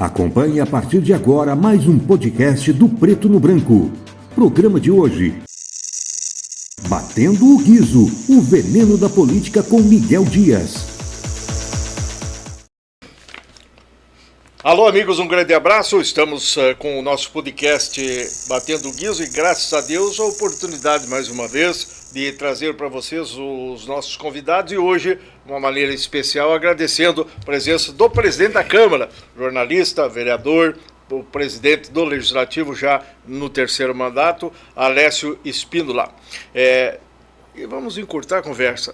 Acompanhe a partir de agora mais um podcast do Preto no Branco. Programa de hoje: Batendo o Guizo, o veneno da política com Miguel Dias. Alô, amigos, um grande abraço. Estamos com o nosso podcast Batendo o Guizo e, graças a Deus, a oportunidade, mais uma vez, de trazer para vocês os nossos convidados. E hoje, de uma maneira especial, agradecendo a presença do presidente da Câmara, jornalista, vereador, o presidente do Legislativo já no terceiro mandato, Alessio Spínola. E vamos encurtar a conversa.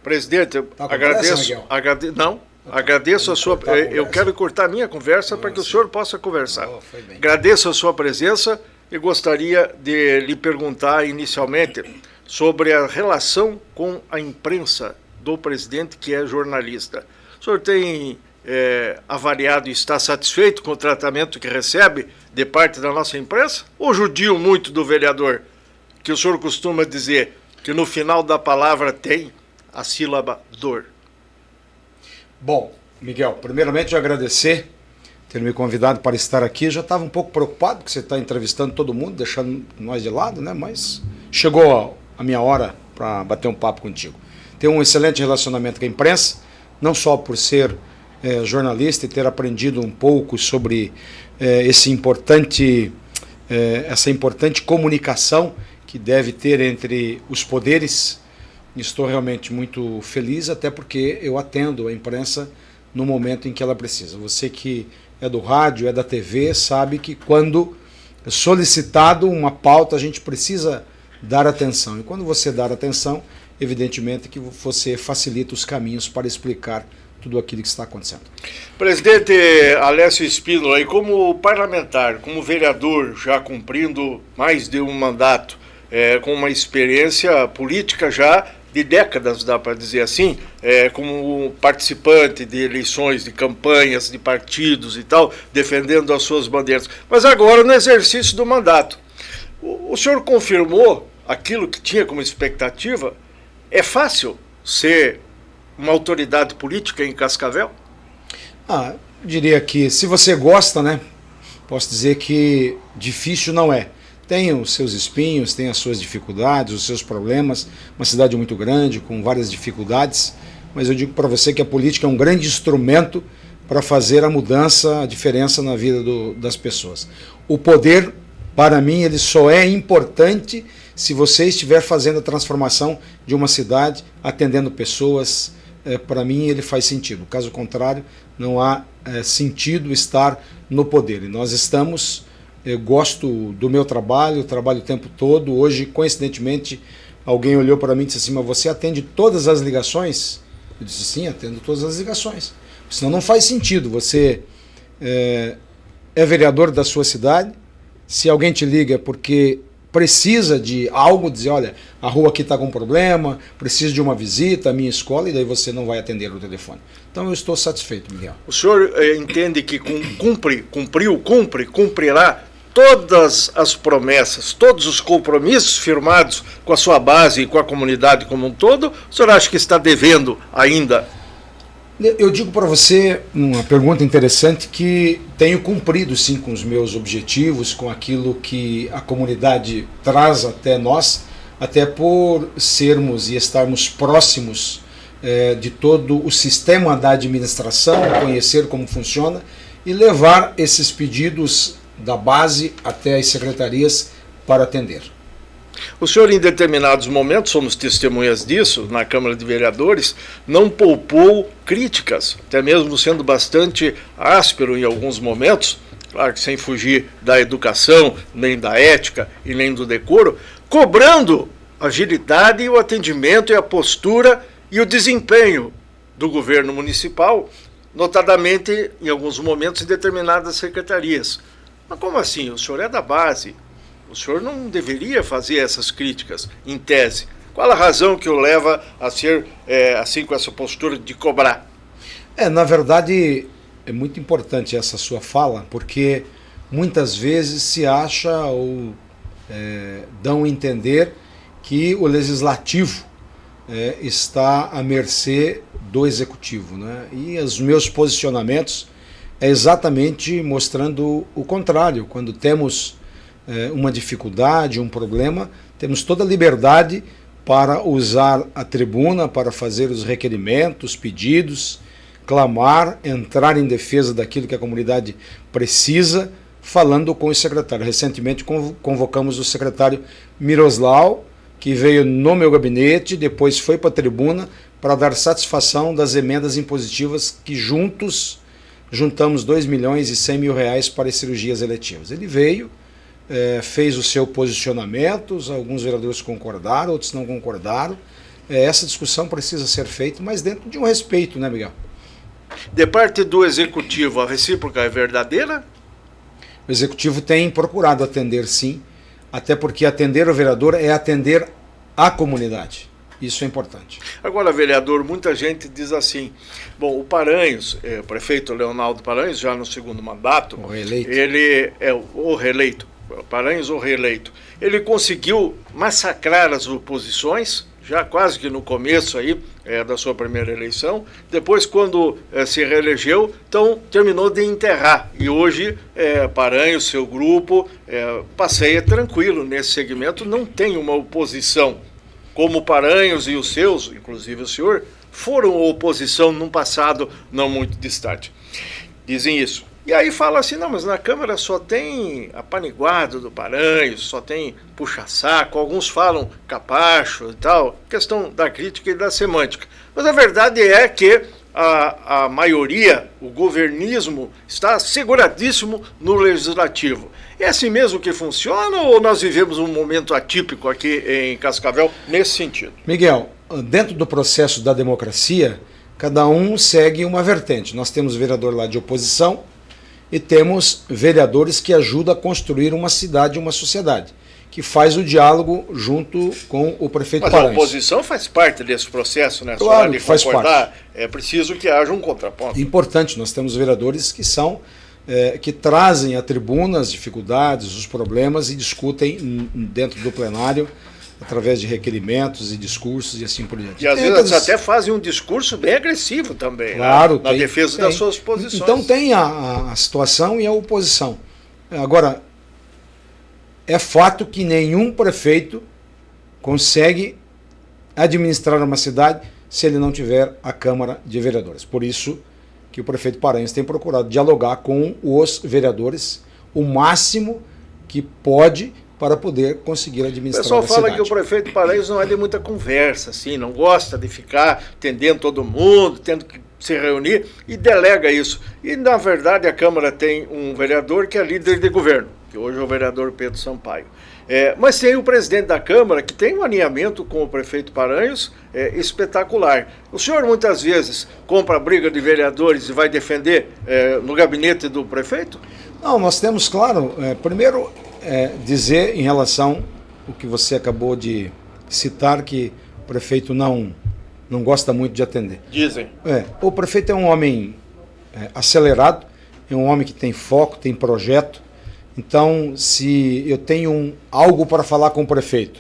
Presidente, agradeço a sua... Eu quero encurtar a minha conversa para que o senhor possa conversar. Agradeço a sua presença e gostaria de lhe perguntar inicialmente sobre a relação com a imprensa do presidente, que é jornalista. O senhor tem avaliado e está satisfeito com o tratamento que recebe de parte da nossa imprensa? Ou judiam muito do vereador, que o senhor costuma dizer que no final da palavra tem a sílaba dor? Bom, Miguel, primeiramente eu agradecer ter me convidado para estar aqui. Eu já estava um pouco preocupado, porque você está entrevistando todo mundo, deixando nós de lado, né? Mas chegou a minha hora para bater um papo contigo. Tenho um excelente relacionamento com a imprensa, não só por ser jornalista e ter aprendido um pouco sobre essa importante comunicação que deve ter entre os poderes. Estou realmente muito feliz, até porque eu atendo a imprensa no momento em que ela precisa. Você que é do rádio, é da TV, sabe que quando solicitado uma pauta, a gente precisa dar atenção. E quando você dá atenção, evidentemente que você facilita os caminhos para explicar tudo aquilo que está acontecendo. Presidente Alessio Spínola, e como parlamentar, como vereador, já cumprindo mais de um mandato, com uma experiência política já de décadas, dá para dizer assim, como participante de eleições, de campanhas, de partidos e tal, defendendo as suas bandeiras. Mas agora, no exercício do mandato, o senhor confirmou aquilo que tinha como expectativa? É fácil ser uma autoridade política em Cascavel? Eu diria que, se você gosta, né, posso dizer que difícil não é. Tem os seus espinhos, tem as suas dificuldades, os seus problemas, uma cidade muito grande, com várias dificuldades, mas eu digo para você que a política é um grande instrumento para fazer a mudança, a diferença na vida das pessoas. O poder, para mim, ele só é importante se você estiver fazendo a transformação de uma cidade, atendendo pessoas. Para mim, ele faz sentido. Caso contrário, não há sentido estar no poder. E nós estamos... Eu gosto do meu trabalho, trabalho o tempo todo. Hoje, coincidentemente, alguém olhou para mim e disse assim: mas você atende todas as ligações? Eu disse: sim, atendo todas as ligações. Senão não faz sentido. Você é vereador da sua cidade, se alguém te liga porque precisa de algo, dizer: olha, a rua aqui está com problema, preciso de uma visita à minha escola, e daí você não vai atender o telefone. Então eu estou satisfeito, Miguel. O senhor entende que cumprirá todas as promessas, todos os compromissos firmados com a sua base e com a comunidade como um todo? O senhor acha que está devendo ainda? Eu digo para você uma pergunta interessante, que tenho cumprido sim com os meus objetivos, com aquilo que a comunidade traz até nós, até por sermos e estarmos próximos de todo o sistema da administração, conhecer como funciona e levar esses pedidos da base até as secretarias para atender. O senhor, em determinados momentos, somos testemunhas disso, na Câmara de Vereadores, não poupou críticas, até mesmo sendo bastante áspero em alguns momentos, claro que sem fugir da educação, nem da ética e nem do decoro, cobrando a agilidade, o atendimento e a postura e o desempenho do governo municipal, notadamente, em alguns momentos, em determinadas secretarias. Mas como assim? O senhor é da base. O senhor não deveria fazer essas críticas, em tese. Qual a razão que o leva a ser assim, com essa postura de cobrar? Na verdade, é muito importante essa sua fala, porque muitas vezes se acha ou dão a entender que o legislativo está à mercê do executivo, né? E os meus posicionamentos é exatamente mostrando o contrário. Quando temos uma dificuldade, um problema, temos toda a liberdade para usar a tribuna, para fazer os requerimentos, pedidos, clamar, entrar em defesa daquilo que a comunidade precisa, falando com o secretário. Recentemente convocamos o secretário Miroslau, que veio no meu gabinete, depois foi para a tribuna para dar satisfação das emendas impositivas que juntos juntamos 2 milhões e 100 mil reais para as cirurgias eletivas. Ele veio, fez o seu posicionamento, alguns vereadores concordaram, outros não concordaram. Essa discussão precisa ser feita, mas dentro de um respeito, né, Miguel? De parte do Executivo, a recíproca é verdadeira? O Executivo tem procurado atender, sim, até porque atender o vereador é atender a comunidade. Isso é importante. Agora, vereador, muita gente diz assim, bom, o Paranhos, o prefeito Leonardo Paranhos, já no segundo mandato, o reeleito. Ele é o reeleito, Paranhos ou reeleito, ele conseguiu massacrar as oposições, já quase que no começo aí da sua primeira eleição, depois quando se reelegeu, então terminou de enterrar, e hoje Paranhos, seu grupo, passeia tranquilo nesse segmento, não tem uma oposição, como Paranhos e os seus, inclusive o senhor, foram oposição num passado não muito distante. Dizem isso. E aí fala assim, não, mas na Câmara só tem apaniguado do Paranhos, só tem puxa-saco, alguns falam capacho e tal, questão da crítica e da semântica. Mas a verdade é que a maioria, o governismo, está seguradíssimo no legislativo. É assim mesmo que funciona ou nós vivemos um momento atípico aqui em Cascavel nesse sentido? Miguel, dentro do processo da democracia, cada um segue uma vertente. Nós temos vereador lá de oposição e temos vereadores que ajudam a construir uma cidade, uma sociedade, que faz o diálogo junto com o prefeito Paranhos. Mas a oposição faz parte desse processo, né? Claro que faz parte. É preciso que haja um contraponto. Importante, nós temos vereadores que são que trazem à tribuna as dificuldades, os problemas e discutem dentro do plenário através de requerimentos e discursos e assim por diante. E às vezes até fazem um discurso bem agressivo também, claro, na defesa das suas posições. Então tem a situação e a oposição. Agora, é fato que nenhum prefeito consegue administrar uma cidade se ele não tiver a Câmara de Vereadores. Por isso que o prefeito Paranhos tem procurado dialogar com os vereadores o máximo que pode para poder conseguir administrar a cidade. O pessoal fala que o prefeito Paranhos não é de muita conversa, assim, não gosta de ficar atendendo todo mundo, tendo que se reunir e delega isso. E, na verdade, a Câmara tem um vereador que é líder de governo, que hoje é o vereador Pedro Sampaio. Mas tem o presidente da Câmara, que tem um alinhamento com o prefeito Paranhos espetacular. O senhor, muitas vezes, compra a briga de vereadores e vai defender no gabinete do prefeito? Não, nós temos, claro, primeiro dizer em relação ao que você acabou de citar, que o prefeito não gosta muito de atender. Dizem. O prefeito é um homem acelerado, é um homem que tem foco, tem projeto. Então, se eu tenho algo para falar com o prefeito,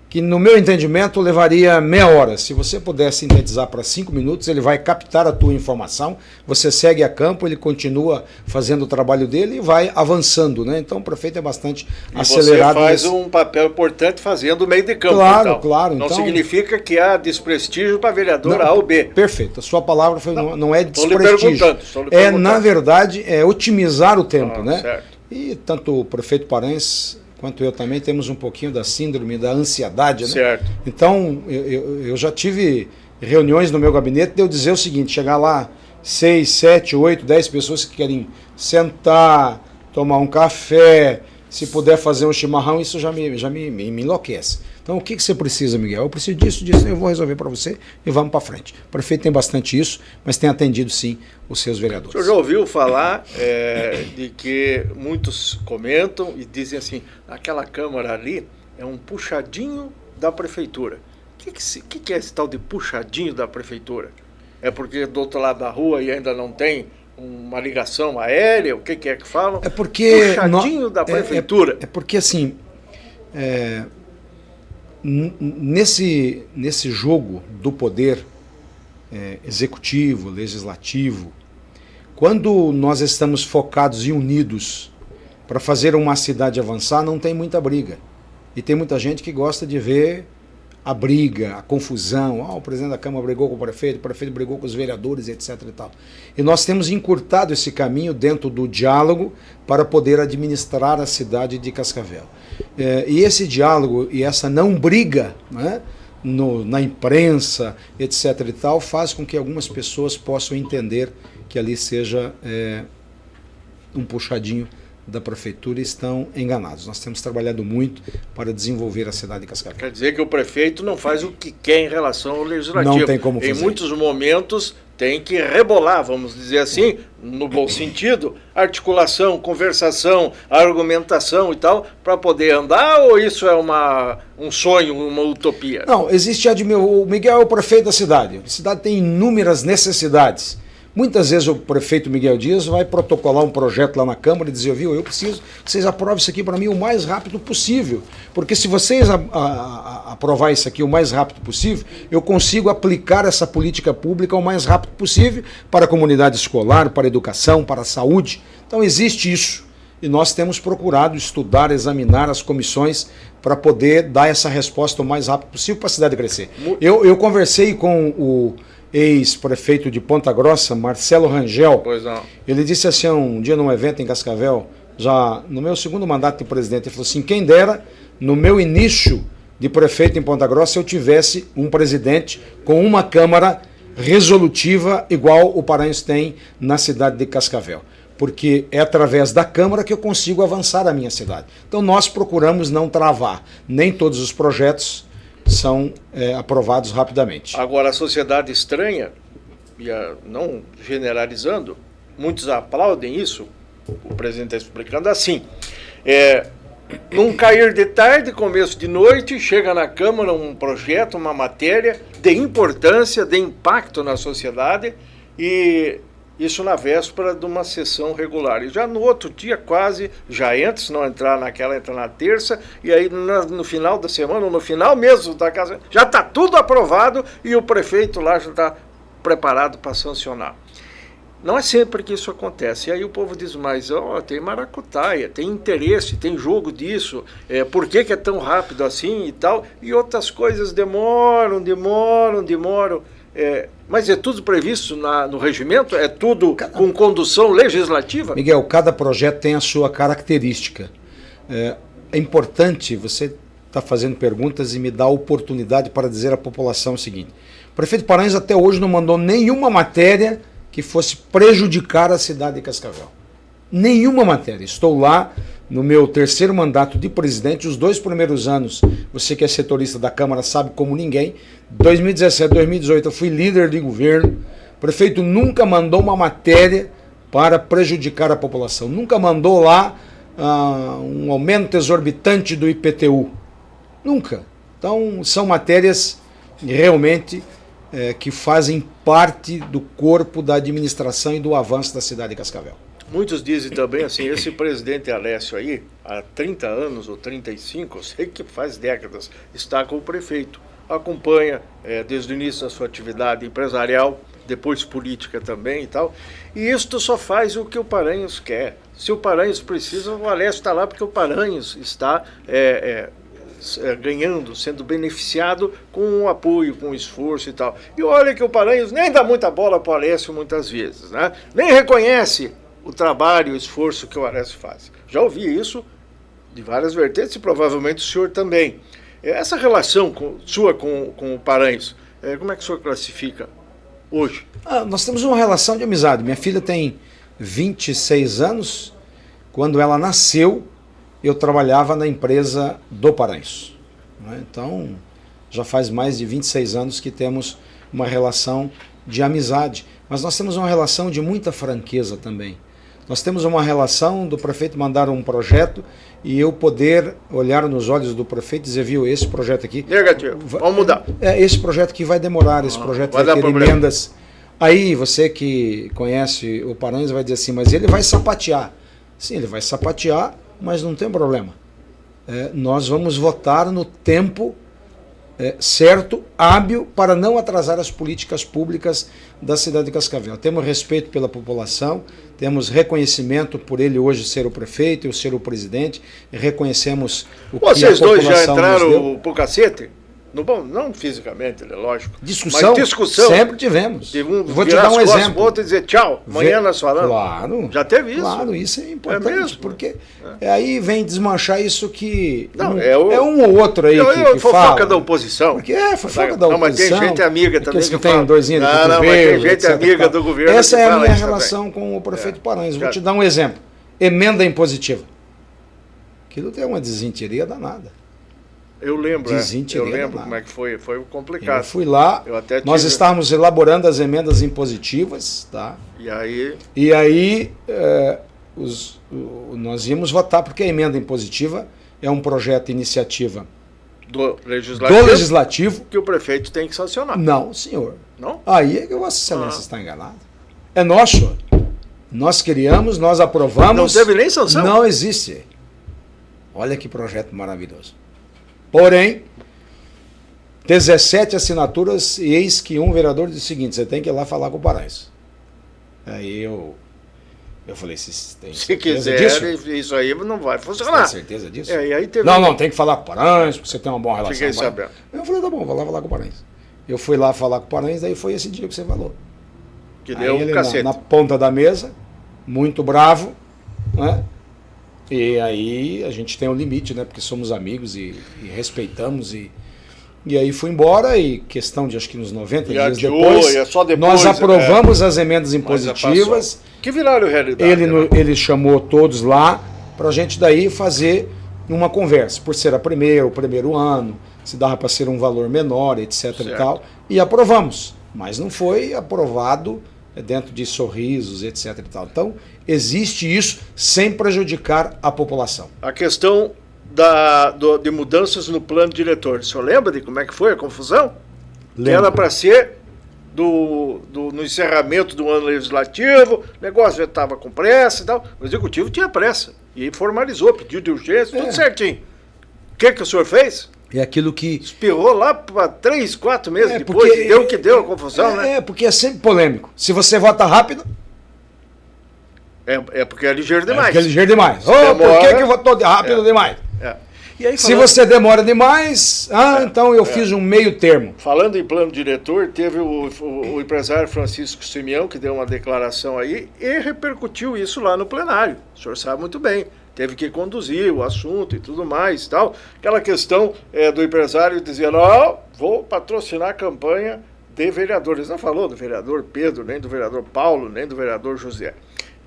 que no meu entendimento levaria meia hora, se você puder sintetizar para 5 minutos, ele vai captar a tua informação, você segue a campo, ele continua fazendo o trabalho dele e vai avançando, né? Então o prefeito é bastante acelerado. Você faz um papel importante fazendo o meio de campo. Claro, então. claro. Não então, significa que há desprestígio para vereador A ou B. Perfeito, a sua palavra não é desprestígio. Estou lhe perguntando. Na verdade, otimizar o tempo, né? Certo. E tanto o prefeito Paranhos quanto eu também temos um pouquinho da síndrome da ansiedade, né? Certo. Então, eu já tive reuniões no meu gabinete de eu dizer o seguinte, chegar lá 6, 7, 8, 10 pessoas que querem sentar, tomar um café, se puder fazer um chimarrão, isso já me enlouquece. Então, o que você precisa, Miguel? Eu preciso disso, eu vou resolver para você e vamos para frente. O prefeito tem bastante isso, mas tem atendido, sim, os seus vereadores. O senhor já ouviu falar de que muitos comentam e dizem assim, aquela Câmara ali é um puxadinho da Prefeitura. O que é esse tal de puxadinho da Prefeitura? É porque do outro lado da rua e ainda não tem uma ligação aérea? O que é que falam? É porque... Puxadinho da Prefeitura. É porque, assim... Nesse jogo do poder, executivo, legislativo, quando nós estamos focados e unidos para fazer uma cidade avançar, não tem muita briga. E tem muita gente que gosta de ver a briga, a confusão. O presidente da Câmara brigou com o prefeito brigou com os vereadores, etc. e tal. E nós temos encurtado esse caminho dentro do diálogo para poder administrar a cidade de Cascavel. E esse diálogo e essa não briga, né, na imprensa, etc. e tal, faz com que algumas pessoas possam entender que ali seja um puxadinho da prefeitura e estão enganados. Nós temos trabalhado muito para desenvolver a cidade de Cascavel. Quer dizer que o prefeito não faz o que quer em relação ao legislativo. Não tem como fazer. Em muitos momentos tem que rebolar, vamos dizer assim, no bom sentido, articulação, conversação, argumentação e tal, para poder andar, ou isso é um sonho, uma utopia? Não, existe o Miguel é o prefeito da cidade. A cidade tem inúmeras necessidades. Muitas vezes o prefeito Miguel Dias vai protocolar um projeto lá na Câmara e dizer, viu, eu preciso que vocês aprovem isso aqui para mim o mais rápido possível, porque se vocês aprovar isso aqui o mais rápido possível, eu consigo aplicar essa política pública o mais rápido possível para a comunidade escolar, para a educação, para a saúde. Então existe isso. E nós temos procurado estudar, examinar as comissões para poder dar essa resposta o mais rápido possível para a cidade crescer. Eu conversei com o ex-prefeito de Ponta Grossa, Marcelo Rangel. Pois não. Ele disse assim, um dia num evento em Cascavel, já no meu segundo mandato de presidente, ele falou assim, quem dera, no meu início de prefeito em Ponta Grossa, eu tivesse um presidente com uma Câmara resolutiva igual o Paranhos tem na cidade de Cascavel. Porque é através da Câmara que eu consigo avançar a minha cidade. Então nós procuramos não travar. Nem todos os projetos são aprovados rapidamente. Agora, a sociedade estranha, não generalizando, muitos aplaudem isso, o presidente está explicando assim, num cair de tarde, começo de noite, chega na Câmara um projeto, uma matéria de importância, de impacto na sociedade, e isso na véspera de uma sessão regular. E já no outro dia, quase, já entra, se não entrar naquela, entra na terça, e aí no final da semana, ou no final mesmo da casa, já está tudo aprovado e o prefeito lá já está preparado para sancionar. Não é sempre que isso acontece. E aí o povo diz, mas tem maracutaia, tem interesse, tem jogo disso, por que é tão rápido assim e tal? E outras coisas demoram. Mas é tudo previsto no regimento? É tudo com condução legislativa? Miguel, cada projeto tem a sua característica. É importante você estar fazendo perguntas e me dar a oportunidade para dizer à população o seguinte. O prefeito Paranhos até hoje não mandou nenhuma matéria que fosse prejudicar a cidade de Cascavel. Nenhuma matéria. Estou lá no meu terceiro mandato de presidente, os 2 primeiros anos, você que é setorista da Câmara sabe como ninguém, 2017, 2018 eu fui líder de governo, o prefeito nunca mandou uma matéria para prejudicar a população, nunca mandou lá um aumento exorbitante do IPTU, nunca. Então são matérias realmente que fazem parte do corpo da administração e do avanço da cidade de Cascavel. Muitos dizem também assim, esse presidente Alessio aí, há 30 anos ou 35, eu sei que faz décadas, está com o prefeito, acompanha desde o início da sua atividade empresarial, depois política também e tal, e isto só faz o que o Paranhos quer. Se o Paranhos precisa, o Alessio está lá porque o Paranhos está ganhando, sendo beneficiado com o apoio, com o esforço e tal. E olha que o Paranhos nem dá muita bola para o Alessio muitas vezes, né? Nem reconhece o trabalho, o esforço que o Alessio faz. Já ouvi isso de várias vertentes e provavelmente o senhor também. Essa relação sua com o Paranhos, como é que o senhor classifica hoje? Nós temos uma relação de amizade. Minha filha tem 26 anos. Quando ela nasceu, eu trabalhava na empresa do Paranhos. Então, já faz mais de 26 anos que temos uma relação de amizade. Mas nós temos uma relação de muita franqueza também. Nós temos uma relação do prefeito mandar um projeto e eu poder olhar nos olhos do prefeito e dizer, viu, esse projeto aqui... Negativo, vamos mudar. Esse projeto aqui vai demorar, esse projeto vai ter emendas. Aí você que conhece o Paranhos vai dizer assim, mas ele vai sapatear. Sim, ele vai sapatear, mas não tem problema. Nós vamos votar no tempo certo, hábil, para não atrasar as políticas públicas da cidade de Cascavel. Temos respeito pela população, temos reconhecimento por ele hoje ser o prefeito, eu ser o presidente, e reconhecemos o que a população Vocês dois já nos deu. entraram pro cacete? No, bom, não fisicamente, é lógico. Discussão, mas discussão. sempre tivemos. Vou te dar um exemplo. Outro dizer tchau, amanhã nós falamos. Claro. Já teve isso. Claro, isso é importante, mesmo? porque aí vem desmanchar isso que não, é um ou outro aí que fofoca fala. da oposição. Porque fofoca da oposição. Não, mas tem gente amiga também que tem dorzinha do governo. Não, mas tem gente amiga do governo. Essa é a minha relação com o prefeito Paranhos. Vou te dar um exemplo. Emenda impositiva. Aquilo tem uma desinteria danada. Eu lembro como é que foi complicado. Eu fui lá, nós estávamos elaborando as emendas impositivas, tá? E aí nós íamos votar, porque a emenda impositiva é um projeto, iniciativa do legislativo que o prefeito tem que sancionar. Não, senhor. Não? Aí é que Vossa Excelência está enganado. É nosso. Nós criamos, nós aprovamos. Não teve nem sanção? Não existe. Olha que projeto maravilhoso. Porém, 17 assinaturas e eis que um vereador disse o seguinte: você tem que ir lá falar com o Paranhos. Aí eu falei, se quiser, disso? Isso aí não vai funcionar. Você tem certeza disso? E aí teve não, tem que falar com o Paranhos, porque você tem uma boa relação. Fiquei sabendo. Eu falei, tá bom, vou lá falar com o Paranhos. Eu fui lá falar com o Paranhos, daí foi esse dia que você falou. Que deu um cacete. Na ponta da mesa, muito bravo, né? E aí a gente tem um limite, né? Porque somos amigos e respeitamos. E aí fui embora e questão de acho que uns 90 dias depois, nós aprovamos as emendas impositivas. Que viraram realidade. Ele chamou todos lá para a gente daí fazer uma conversa. Por ser o primeiro ano, se dava para ser um valor menor, etc. e tal. E aprovamos. Mas não foi aprovado dentro de sorrisos, etc. e tal. Então, existe isso sem prejudicar a população. A questão de mudanças no plano diretor. O senhor lembra de como é que foi a confusão? Lembro. Que era para ser no encerramento do ano legislativo, o negócio já estava com pressa e tal. O executivo tinha pressa e formalizou, pediu de urgência, tudo certinho. O que o senhor fez? É aquilo que... Espirrou lá para 3, 4 meses depois, deu o que deu a confusão, né? Porque é sempre polêmico. Se você vota rápido... É porque é ligeiro demais. Porque é ligeiro demais. Por que votou rápido demais? E aí, se você demora demais, então eu fiz um meio termo. Falando em plano diretor, teve o empresário Francisco Simeão, que deu uma declaração aí e repercutiu isso lá no plenário. O senhor sabe muito bem. Teve que conduzir o assunto e tudo mais e tal. Aquela questão do empresário dizendo, vou patrocinar a campanha de vereadores. Não falou do vereador Pedro, nem do vereador Paulo, nem do vereador José.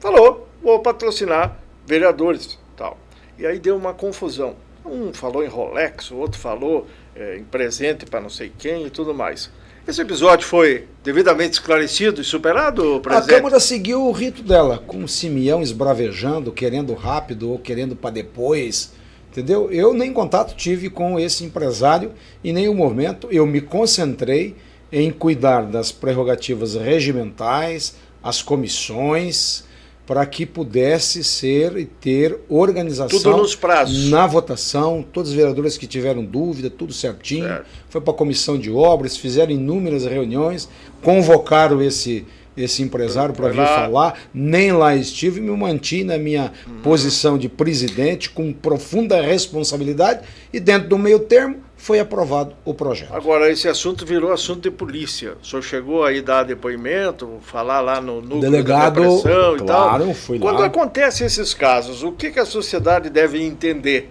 Falou, vou patrocinar vereadores tal. E aí deu uma confusão. Um falou em Rolex, o outro falou em presente para não sei quem e tudo mais. Esse episódio foi devidamente esclarecido e superado, presidente? A Câmara seguiu o rito dela, com o Simeão esbravejando, querendo rápido ou querendo para depois, entendeu? Eu nem contato tive com esse empresário em nenhum momento. Eu me concentrei em cuidar das prerrogativas regimentais, as comissões, para que pudesse ser e ter organização tudo nos prazos. Na votação, todos os vereadores que tiveram dúvida, tudo certinho. Foi para a comissão de obras, fizeram inúmeras reuniões, convocaram esse empresário para vir falar, nem lá estive, me mantive na minha posição de presidente com profunda responsabilidade e dentro do meio termo foi aprovado o projeto. Agora, esse assunto virou assunto de polícia. O senhor chegou aí a dar depoimento, falar lá no núcleo delegado, da repressão e claro, tal. Fui lá. Quando acontecem esses casos, o que a sociedade deve entender?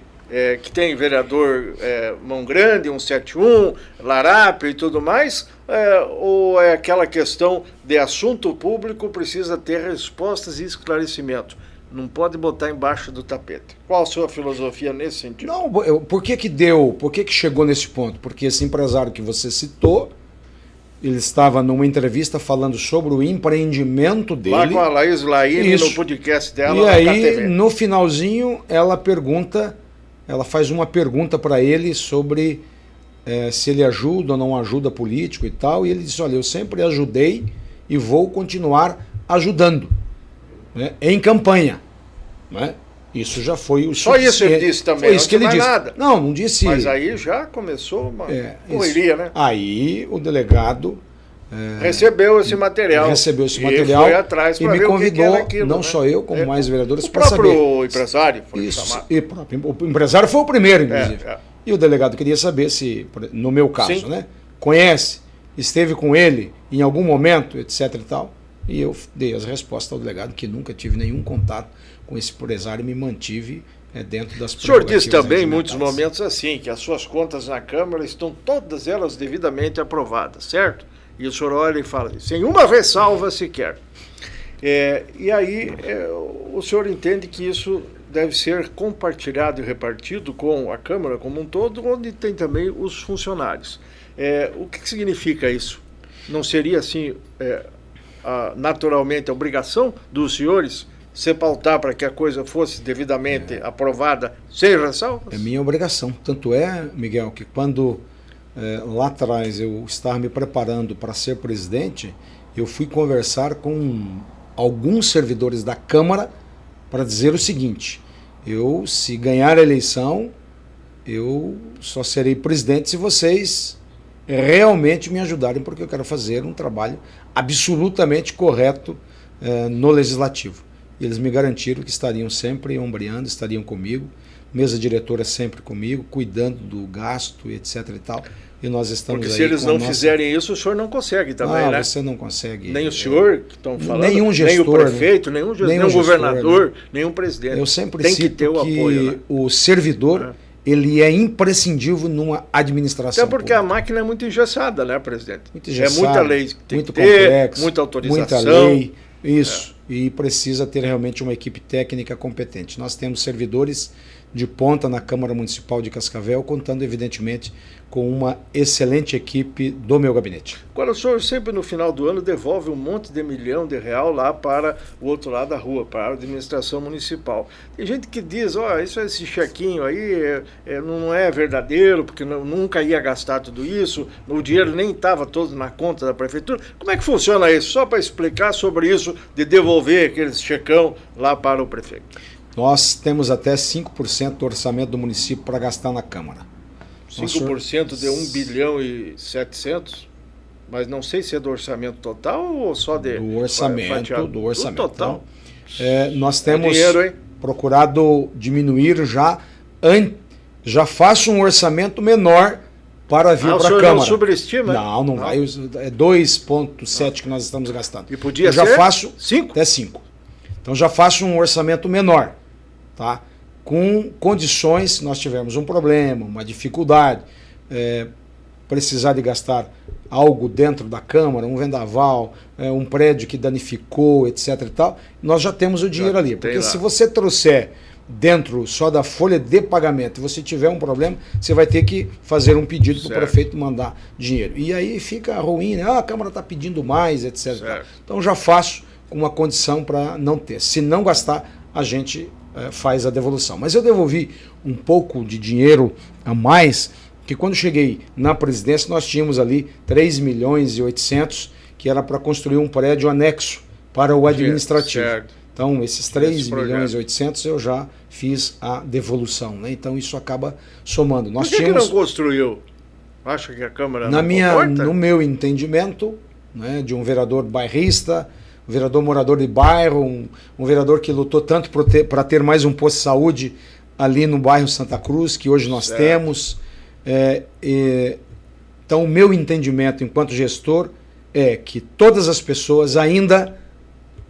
Que tem vereador Mão Grande, 171, Larápio e tudo mais, ou é aquela questão de assunto público precisa ter respostas e esclarecimento? Não pode botar embaixo do tapete. Qual a sua filosofia nesse sentido? Não, por que chegou nesse ponto? Porque esse empresário que você citou, ele estava numa entrevista falando sobre o empreendimento dele. Lá com a Laís Laine, no podcast dela. E aí, no finalzinho, ela faz uma pergunta para ele sobre se ele ajuda ou não ajuda político e tal. E ele disse, olha, eu sempre ajudei e vou continuar ajudando. Né, em campanha. Né? Isso já foi o Só isso ele disse também, foi isso que ele disse. nada. Não disse. Mas aí já começou uma correria, né? Aí o delegado recebeu esse material. E foi atrás e para me ver convidou, o que era aquilo, não né? só eu, como mais vereadores, o para saber. O próprio empresário foi Isso, chamado. o empresário foi o primeiro, inclusive. É. E o delegado queria saber se, no meu caso, Sim. né, conhece, esteve com ele em algum momento, etc e tal. E eu dei as respostas ao delegado que nunca tive nenhum contato com esse empresário e me mantive dentro das O senhor prerrogativas disse também em regimentais. muitos momentos assim, que as suas contas na Câmara estão todas elas devidamente aprovadas, certo? E o senhor olha e fala, sem uma ressalva sequer. E aí o senhor entende que isso deve ser compartilhado e repartido com a Câmara como um todo, onde tem também os funcionários. O que significa isso? Não seria assim, naturalmente, a obrigação dos senhores se pautar para que a coisa fosse devidamente aprovada sem ressalvas? É minha obrigação. Tanto é, Miguel, que quando lá atrás eu estava me preparando para ser presidente, eu fui conversar com alguns servidores da Câmara para dizer o seguinte: se ganhar a eleição, eu só serei presidente se vocês realmente me ajudarem, porque eu quero fazer um trabalho absolutamente correto no Legislativo. E eles me garantiram que estariam sempre ombreando, estariam comigo, mesa diretora sempre comigo, cuidando do gasto, etc e tal. E nós estamos porque aí se eles não fizerem isso, o senhor não consegue também, né? Você não consegue. Nem o senhor que estão falando, nenhum gestor, nem o prefeito, nenhum governador, né? nenhum presidente. Eu sempre tem cito que ter o apoio, né? O servidor ele é imprescindível numa administração. Até porque pública. a máquina é muito engessada, né, presidente? Muito engessada, muita lei que tem muito que ter, complexo, muita autorização. Muita lei, isso. E precisa ter realmente uma equipe técnica competente. Nós temos servidores de ponta na Câmara Municipal de Cascavel, contando evidentemente com uma excelente equipe do meu gabinete. Agora o senhor sempre no final do ano devolve um monte de milhão de real lá para o outro lado da rua, para a administração municipal. Tem gente que diz, esse chequinho aí não é verdadeiro, porque nunca ia gastar tudo isso, o dinheiro nem estava todo na conta da prefeitura. Como é que funciona isso? Só para explicar sobre isso de devolver aquele checão lá para o prefeito. Nós temos até 5% do orçamento do município para gastar na Câmara. 5% de 1 bilhão e 700? Mas não sei se é do orçamento total ou só do orçamento. Do total. Então, nós temos dinheiro, procurado diminuir já faço um orçamento menor para vir para a Câmara. Não subestima? Não vai. É 2,7 que nós estamos gastando. E podia ser faço 5? Até 5. Então já faço um orçamento menor, tá? Com condições, se nós tivermos um problema, uma dificuldade, precisar de gastar algo dentro da Câmara, um vendaval, um prédio que danificou, etc. e tal, nós já temos o dinheiro ali. Porque se você trouxer dentro só da folha de pagamento e você tiver um problema, você vai ter que fazer um pedido para o prefeito mandar dinheiro. E aí fica ruim, né? A Câmara está pedindo mais, etc. Então já faço com uma condição para não ter. Se não gastar, a gente faz a devolução. Mas eu devolvi um pouco de dinheiro a mais, que quando cheguei na presidência nós tínhamos ali 3 milhões e 800, que era para construir um prédio anexo para o administrativo. Então esses 3 milhões e 800 eu já fiz a devolução, né? Então isso acaba somando. Por que não construiu? Acha que a Câmara não comporta? No meu entendimento, né, de um vereador bairrista, um vereador morador de bairro, um vereador que lutou tanto para ter mais um posto de saúde ali no bairro Santa Cruz, que hoje nós temos. Então, o meu entendimento enquanto gestor é que todas as pessoas ainda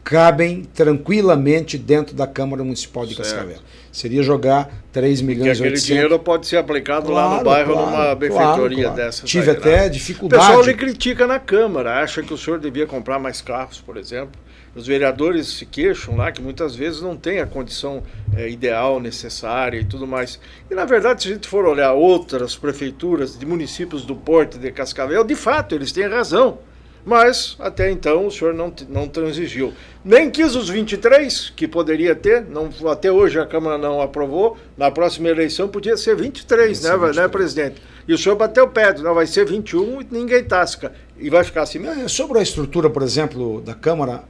cabem tranquilamente dentro da Câmara Municipal de Cascavel. Seria jogar 3 milhões e 800. Aquele dinheiro pode ser aplicado lá no bairro, numa benfeitoria dessa. Tive até dificuldade. O pessoal lhe critica na Câmara, acha que o senhor devia comprar mais carros, por exemplo. Os vereadores se queixam lá que muitas vezes não tem a condição ideal, necessária e tudo mais. E na verdade, se a gente for olhar outras prefeituras de municípios do porte de Cascavel, de fato, eles têm razão. Mas, até então, o senhor não transigiu. Nem quis os 23 que poderia ter, até hoje a Câmara não aprovou. Na próxima eleição podia ser 23, né, presidente? E o senhor bateu o pé, não vai ser 21 e ninguém tasca. E vai ficar assim mesmo? Sobre a estrutura, por exemplo, da Câmara,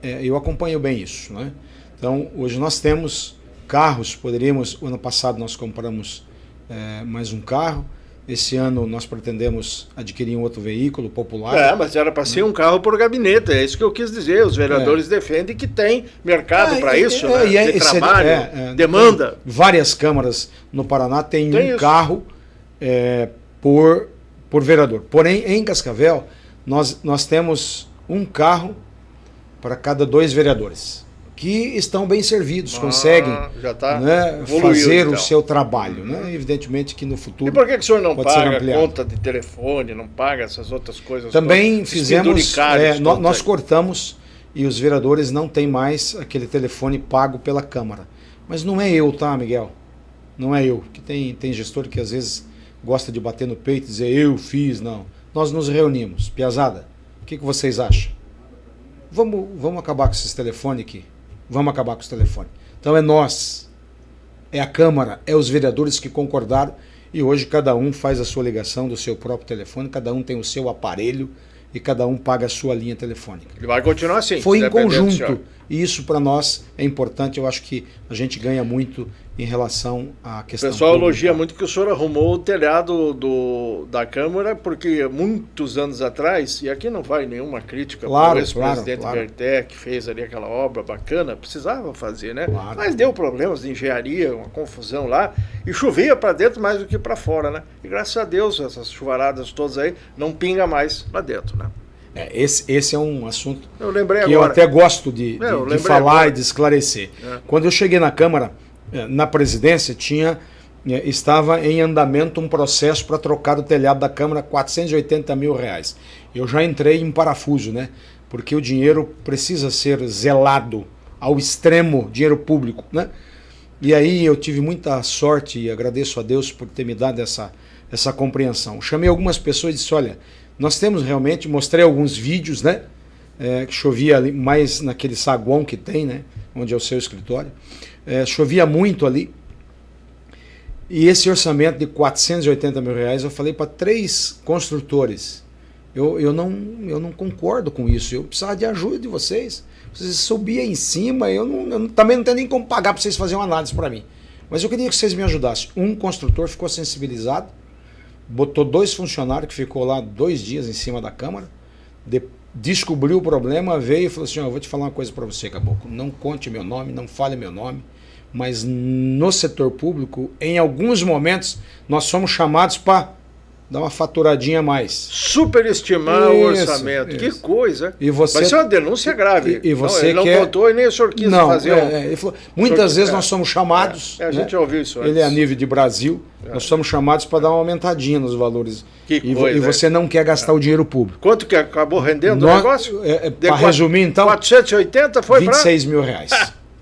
eu acompanho bem isso, né? Então, hoje nós temos carros, o ano passado nós compramos mais um carro, esse ano nós pretendemos adquirir um outro veículo popular. Mas era para ser um carro por gabinete, é isso que eu quis dizer. Os vereadores defendem que tem mercado para isso, né? De trabalho, demanda. Várias câmaras no Paraná têm um carro por vereador. Porém, em Cascavel, nós temos um carro para cada 2 vereadores, que estão bem servidos, conseguem já tá fazer então o seu trabalho. Né? Evidentemente que no futuro. E por que o senhor não paga conta de telefone, não paga essas outras coisas? Também fizemos, nós cortamos e os vereadores não têm mais aquele telefone pago pela Câmara. Mas não é eu, tá, Miguel? Não é eu. Que tem gestor que às vezes gosta de bater no peito e dizer eu fiz, não. Nós nos reunimos. Piazada, o que vocês acham? Vamos acabar com esses telefones aqui. Vamos acabar com os telefones. Então é nós, é a Câmara, é os vereadores que concordaram e hoje cada um faz a sua ligação do seu próprio telefone, cada um tem o seu aparelho e cada um paga a sua linha telefônica. E vai continuar assim. Foi em conjunto e isso para nós é importante, eu acho que a gente ganha muito em relação à questão. O pessoal pública. Elogia muito que o senhor arrumou o telhado da Câmara, porque muitos anos atrás, e aqui não vai nenhuma crítica para o ex-presidente Berté, que fez ali aquela obra bacana, precisava fazer, né? Claro. Mas deu problemas de engenharia, uma confusão lá, e chovia para dentro mais do que para fora, né? E graças a Deus, essas chuvaradas todas aí, não pinga mais lá dentro, né? Esse é um assunto eu lembrei que agora. eu até gosto de falar agora. E de esclarecer. Quando eu cheguei na Câmara, na presidência, estava em andamento um processo para trocar o telhado da Câmara, R$480 mil. Eu já entrei em parafuso, né? Porque o dinheiro precisa ser zelado ao extremo, dinheiro público, né? E aí eu tive muita sorte e agradeço a Deus por ter me dado essa compreensão. Chamei algumas pessoas e disse, olha, nós temos realmente, mostrei alguns vídeos, né? Que chovia ali, mais naquele saguão que tem, né? Onde é o seu escritório. Chovia muito ali. E esse orçamento de R$480 mil, eu falei para 3 construtores. Eu não concordo com isso. Eu precisava de ajuda de vocês. Vocês subiam em cima, eu também não tenho nem como pagar para vocês fazerem uma análise para mim. Mas eu queria que vocês me ajudassem. Um construtor ficou sensibilizado, botou 2 funcionários que ficou lá 2 dias em cima da Câmara, descobriu o problema, veio e falou assim, eu vou te falar uma coisa para você, Caboclo, não conte meu nome, não fale meu nome, mas no setor público, em alguns momentos, nós somos chamados para dar uma faturadinha a mais. Superestimar o orçamento, que coisa. Mas isso é uma denúncia grave. E você não contou e nem o senhor quis fazer ele falou, muitas vezes nós somos chamados, a gente já ouviu isso antes. Ele é a nível de Brasil, nós somos chamados para dar uma aumentadinha nos valores. E você não quer gastar o dinheiro público. Quanto que acabou rendendo o negócio? Para resumir, então, 480 foi para R$26 mil.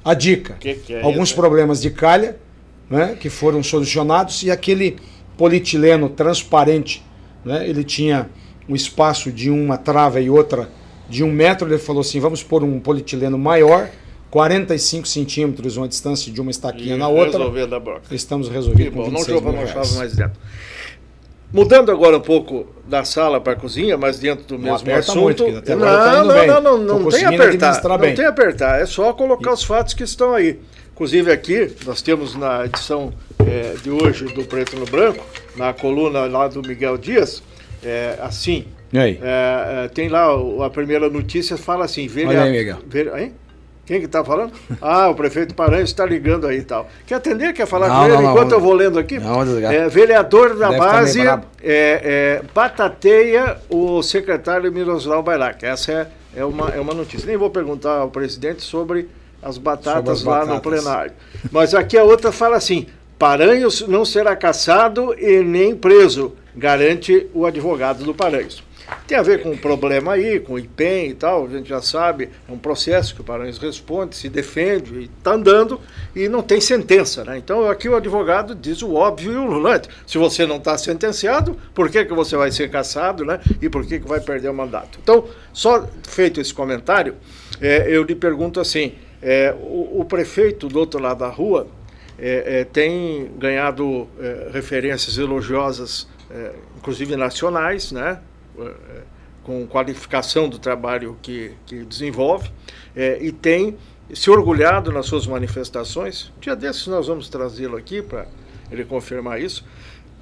A dica, alguns problemas de calha, né, que foram solucionados, e aquele polietileno transparente, né, ele tinha um espaço de uma trava e outra de 1 metro, ele falou assim, vamos pôr um polietileno maior, 45 centímetros, uma distância de uma estaquinha na outra. Resolvendo a boca. Estamos resolvendo com não 26 mil reais. Mais dentro. Mudando agora um pouco da sala para a cozinha, mas dentro do mesmo assunto. Muito, até agora não tem apertar. Não tem apertar, é só colocar os fatos que estão aí. Inclusive aqui, nós temos na edição de hoje do Preto no Branco, na coluna lá do Miguel Dias, assim, tem lá a primeira notícia, fala assim, Olha aí, Miguel. Quem que está falando? O prefeito Paranhos está ligando aí e tal. Quer atender? Quer falar com ele enquanto eu vou lendo aqui? Vereador da base batateia o secretário Miroslav Bailac. Essa é uma notícia. Nem vou perguntar ao presidente sobre as batatas lá no plenário. Mas aqui a outra fala assim, Paranhos não será cassado e nem preso, garante o advogado do Paranhos. Tem a ver com um problema aí, com o IPEM e tal, a gente já sabe, é um processo que o Paranhos responde, se defende, e está andando e não tem sentença, né? Então aqui o advogado diz o óbvio e o ululante. Se você não está sentenciado, por que você vai ser cassado, né? E por que vai perder o mandato? Então, só feito esse comentário, eu lhe pergunto assim, o prefeito do outro lado da rua tem ganhado referências elogiosas, inclusive nacionais, né? Com qualificação do trabalho que desenvolve, e tem se orgulhado nas suas manifestações. Um dia desses nós vamos trazê-lo aqui para ele confirmar isso,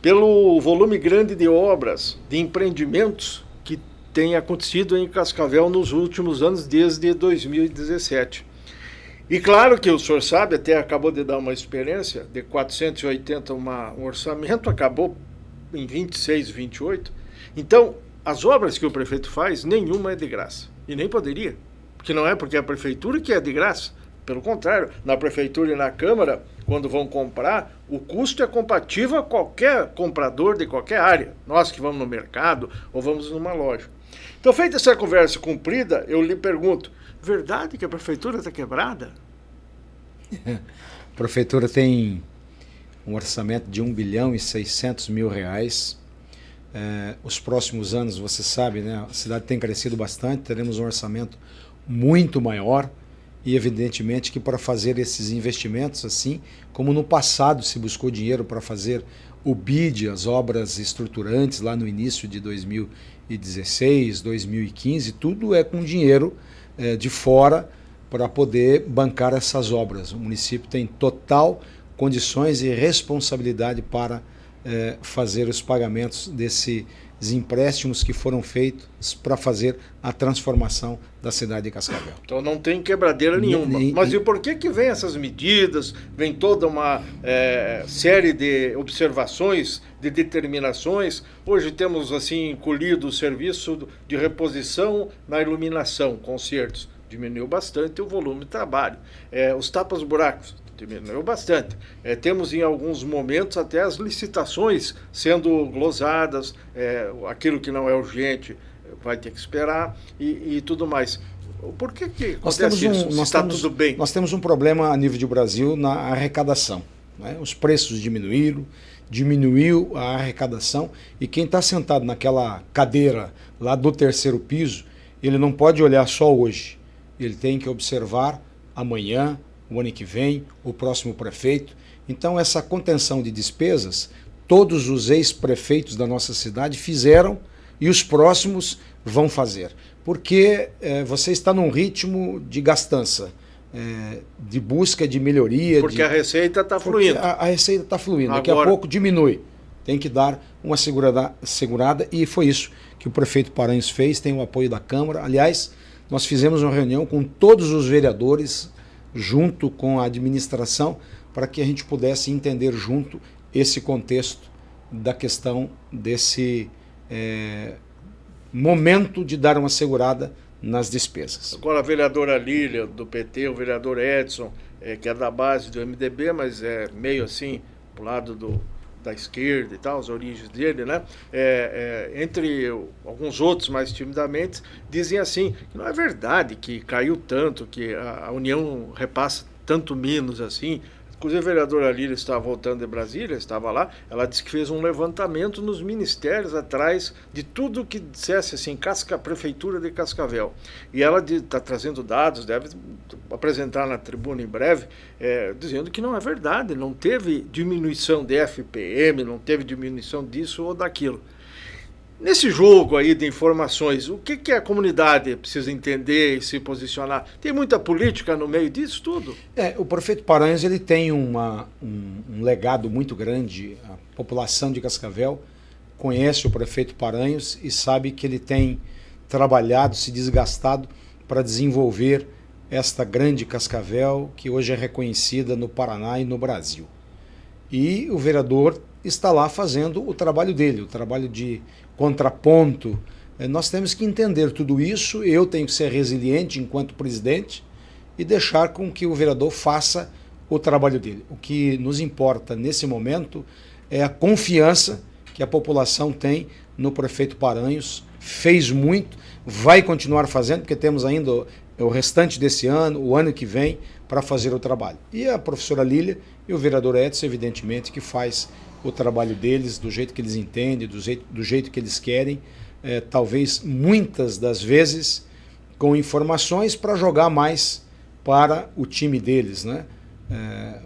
pelo volume grande de obras, de empreendimentos que tem acontecido em Cascavel nos últimos anos, desde 2017. E claro que o senhor sabe, até acabou de dar uma experiência, de 480 um orçamento, acabou em 26, 28. Então, as obras que o prefeito faz, nenhuma é de graça. E nem poderia. Porque não é porque é a prefeitura que é de graça. Pelo contrário, na prefeitura e na Câmara, quando vão comprar, o custo é compatível a qualquer comprador de qualquer área. Nós que vamos no mercado ou vamos numa loja. Então, feita essa conversa cumprida, eu lhe pergunto, verdade que a prefeitura está quebrada? A prefeitura tem um orçamento de R$1.600.000. Os próximos anos, você sabe, né, a cidade tem crescido bastante, teremos um orçamento muito maior e evidentemente que para fazer esses investimentos, assim como no passado se buscou dinheiro para fazer o BID, as obras estruturantes lá no início de 2016, 2015, tudo é com dinheiro de fora para poder bancar essas obras. O município tem total condições e responsabilidade para fazer os pagamentos desses empréstimos que foram feitos para fazer a transformação da cidade de Cascavel. Então não tem quebradeira nenhuma. Mas e por que vem essas medidas, vem toda uma série de observações, de determinações? Hoje temos assim colhido o serviço de reposição na iluminação, concertos. Diminuiu bastante o volume de trabalho. Os tapas-buracos diminuiu bastante. Temos em alguns momentos até as licitações sendo glosadas, aquilo que não é urgente vai ter que esperar e tudo mais. Por que acontece isso? Está tudo bem? Nós temos um problema a nível de Brasil na arrecadação, né? Os preços diminuiu a arrecadação e quem está sentado naquela cadeira lá do terceiro piso, ele não pode olhar só hoje. Ele tem que observar amanhã, o ano que vem, o próximo prefeito. Então, essa contenção de despesas, todos os ex-prefeitos da nossa cidade fizeram e os próximos vão fazer. Porque você está num ritmo de gastança, de busca de melhoria. Porque a receita está fluindo. A receita está fluindo. Daqui a pouco diminui. Tem que dar uma segurada e foi isso que o prefeito Paranhos fez, tem o apoio da Câmara. Aliás, nós fizemos uma reunião com todos os vereadores, junto com a administração, para que a gente pudesse entender junto esse contexto da questão desse momento de dar uma segurada nas despesas. Agora a vereadora Lília, do PT, o vereador Edson, que é da base do MDB, mas é meio assim, pro lado da esquerda e tal, as origens dele, né? Entre alguns outros mais timidamente, dizem assim, que não é verdade que caiu tanto, que a União repassa tanto menos assim. Inclusive a vereadora Lília estava voltando de Brasília, estava lá, ela disse que fez um levantamento nos ministérios atrás de tudo que dissesse assim, Prefeitura de Cascavel. E ela está trazendo dados, deve apresentar na tribuna em breve, dizendo que não é verdade, não teve diminuição de FPM, não teve diminuição disso ou daquilo. Nesse jogo aí de informações, o que a comunidade precisa entender e se posicionar? Tem muita política no meio disso tudo? O prefeito Paranhos ele tem um legado muito grande. A população de Cascavel conhece o prefeito Paranhos e sabe que ele tem trabalhado, se desgastado para desenvolver esta grande Cascavel que hoje é reconhecida no Paraná e no Brasil. E o vereador está lá fazendo o trabalho dele, o trabalho de contraponto. Nós temos que entender tudo isso, eu tenho que ser resiliente enquanto presidente e deixar com que o vereador faça o trabalho dele. O que nos importa nesse momento é a confiança que a população tem no prefeito Paranhos, fez muito, vai continuar fazendo, porque temos ainda o restante desse ano, o ano que vem, para fazer o trabalho. E a professora Lília e o vereador Edson, evidentemente, que faz o trabalho deles do jeito que eles entendem, do jeito que eles querem, talvez muitas das vezes com informações para jogar mais para o time deles, né?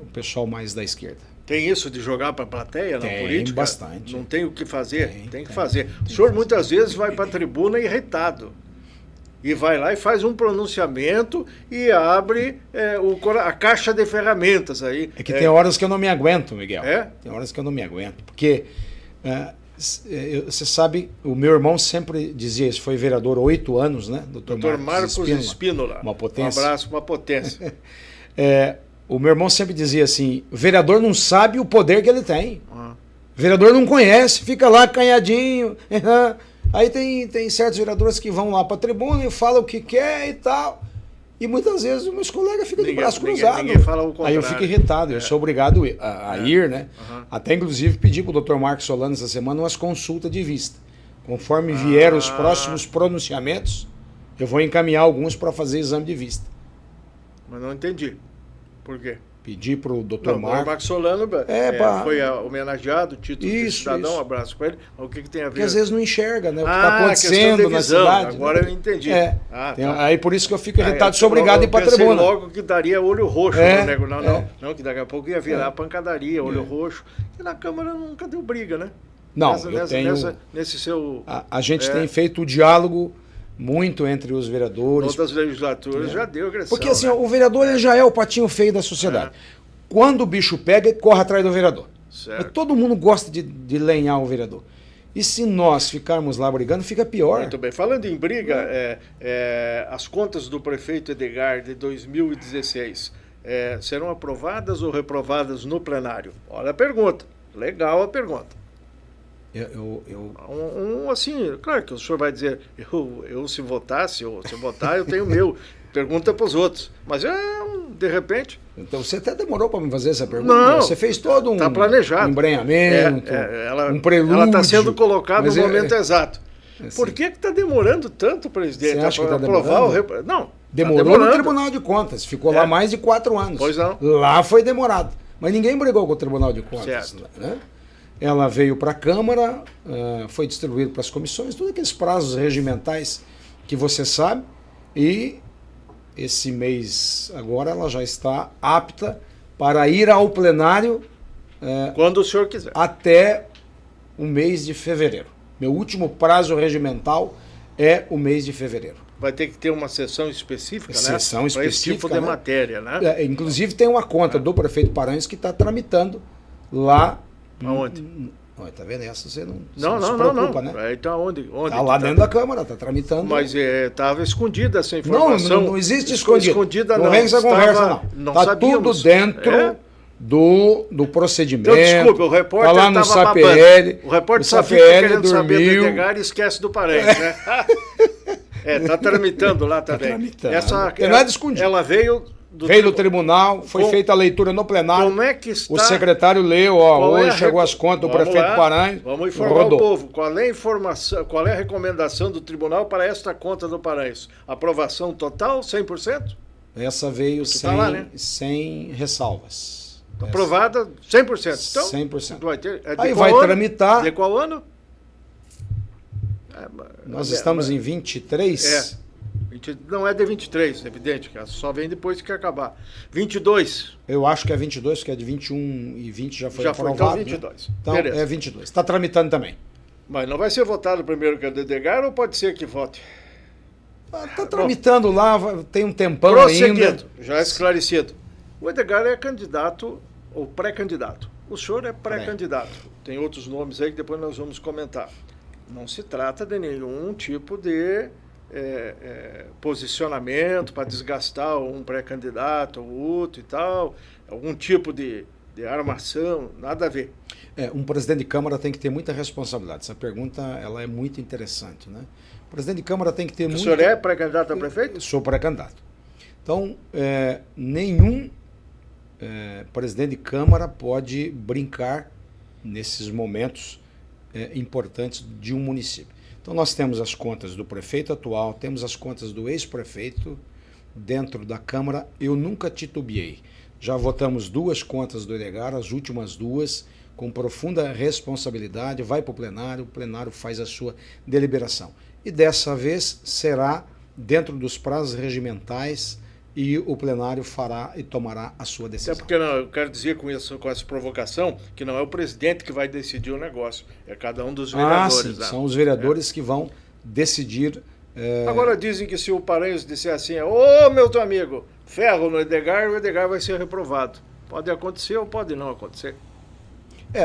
O pessoal mais da esquerda. Tem isso de jogar para a plateia na política? Tem bastante. Não tem o que fazer? Tem que fazer. O senhor muitas vezes vai para a tribuna irritado. e vai lá e faz um pronunciamento e abre a caixa de ferramentas aí. É que tem horas que eu não me aguento, Miguel. É? Tem horas que eu não me aguento. Porque, você sabe, o meu irmão sempre dizia isso, foi vereador há 8 anos, né? Dr. Marcos Espínola. Uma potência. Um abraço, uma potência. O meu irmão sempre dizia assim, o vereador não sabe o poder que ele tem. O vereador não conhece, fica lá acanhadinho. Aí tem certos vereadores que vão lá para a tribuna e falam o que quer e tal. E muitas vezes os meus colegas ficam de braço cruzado. Ninguém fala o contrário. Aí eu fico irritado, eu sou obrigado a ir, né? Até inclusive pedi para o Dr. Marcos Solano essa semana umas consultas de vista. Conforme vieram os próximos pronunciamentos, eu vou encaminhar alguns para fazer exame de vista. Mas não entendi. Por quê? Pedi para o Dr. Marcos Solano foi homenageado, título de cidadão, um abraço para ele. O que tem a ver? Porque às vezes não enxerga, né? O que está acontecendo na cidade. Agora né? eu entendi. Aí por isso que eu fico irritado, sou obrigado a ir para a tribuna. Logo que daria olho roxo. Não, que daqui a pouco ia virar pancadaria, olho roxo. E na Câmara nunca deu briga, né? Não, nesse seu... A gente tem feito o diálogo muito entre os vereadores. Outras legislaturas já deu agressão. Porque assim, o vereador ele já é o patinho feio da sociedade. Quando o bicho pega, ele corre atrás do vereador. Mas todo mundo gosta de lenhar o vereador. E se nós ficarmos lá brigando, fica pior. Muito bem. Falando em briga, as contas do prefeito Edgar de 2016 serão aprovadas ou reprovadas no plenário? Olha a pergunta. Legal a pergunta. Assim, claro que o senhor vai dizer, eu se votar, eu tenho o meu. Pergunta para os outros. Mas de repente... Então você até demorou para me fazer essa pergunta. Não. Você fez todo um embrenhamento, um prelúdio. Ela está sendo colocada no momento exato. Por que está demorando tanto, presidente? Você acha que está demorando? Não. Demorou no Tribunal de Contas. Ficou lá mais de 4 anos. Pois não. Lá foi demorado. Mas ninguém brigou com o Tribunal de Contas. Certo. Né? Ela veio para a Câmara, foi distribuída para as comissões, todos aqueles prazos regimentais que você sabe, e esse mês agora ela já está apta para ir ao plenário quando o senhor quiser. Até o mês de fevereiro. Meu último prazo regimental é o mês de fevereiro. Vai ter que ter uma sessão específica, né? Sessão específica, para esse tipo de matéria, né? Inclusive tem uma conta do prefeito Paranhos que está tramitando lá. Aonde? Tá vendo? Essa você não se preocupa, né? Então onde? Está lá dentro da Câmara, está tramitando. Mas estava escondida essa informação. Não existe escondida. Não vem essa conversa, não. Está tudo dentro do procedimento. Então, desculpa, o repórter está lá no estava SAPL. O repórter só fica querendo saber do Edgar e esquece do Paranhos, né? Está tramitando lá também. Tem nada escondido. Ela veio do tribunal, foi feita a leitura no plenário. Como é que está? O secretário leu, hoje chegou as contas do prefeito Paranhos. Vamos informar o povo. Qual é a informação, qual é a recomendação do tribunal para esta conta do Paranhos? Aprovação total, 100%? Essa veio sem ressalvas. Aprovada 100%. Então, 100%. Vai ter, aí vai tramitar. De qual ano? Nós estamos em 23? Não é de 23, evidente, que só vem depois que acabar. 22. Eu acho que é 22, porque é de 21 e 20 já foi aprovado. Então 22. Né? Então é 22. Está tramitando também. Mas não vai ser votado primeiro que o Edgar ou pode ser que vote? Está tramitando lá, tem um tempão ainda. Já esclarecido. O Edgar é candidato ou pré-candidato. O senhor é pré-candidato. Tem outros nomes aí que depois nós vamos comentar. Não se trata de nenhum tipo de posicionamento para desgastar um pré-candidato ou outro e tal, algum tipo de armação, nada a ver. Um presidente de Câmara tem que ter muita responsabilidade. Essa pergunta ela é muito interessante, né? O presidente de Câmara tem que ter O senhor é pré-candidato a prefeito? Sou pré-candidato. Então, nenhum presidente de Câmara pode brincar nesses momentos importantes de um município. Então nós temos as contas do prefeito atual, temos as contas do ex-prefeito dentro da Câmara. Eu nunca titubeei. Já votamos 2 contas do Edgar, as últimas 2, com profunda responsabilidade, vai para o plenário faz a sua deliberação. E dessa vez será dentro dos prazos regimentais e o plenário fará e tomará a sua decisão. É porque eu quero dizer com essa provocação que não é o presidente que vai decidir o negócio, é cada um dos vereadores. Sim, são os vereadores que vão decidir Agora dizem que se o Paranhos disser assim, ô meu teu amigo, ferro no Edgar, o Edgar vai ser reprovado. Pode acontecer ou pode não acontecer.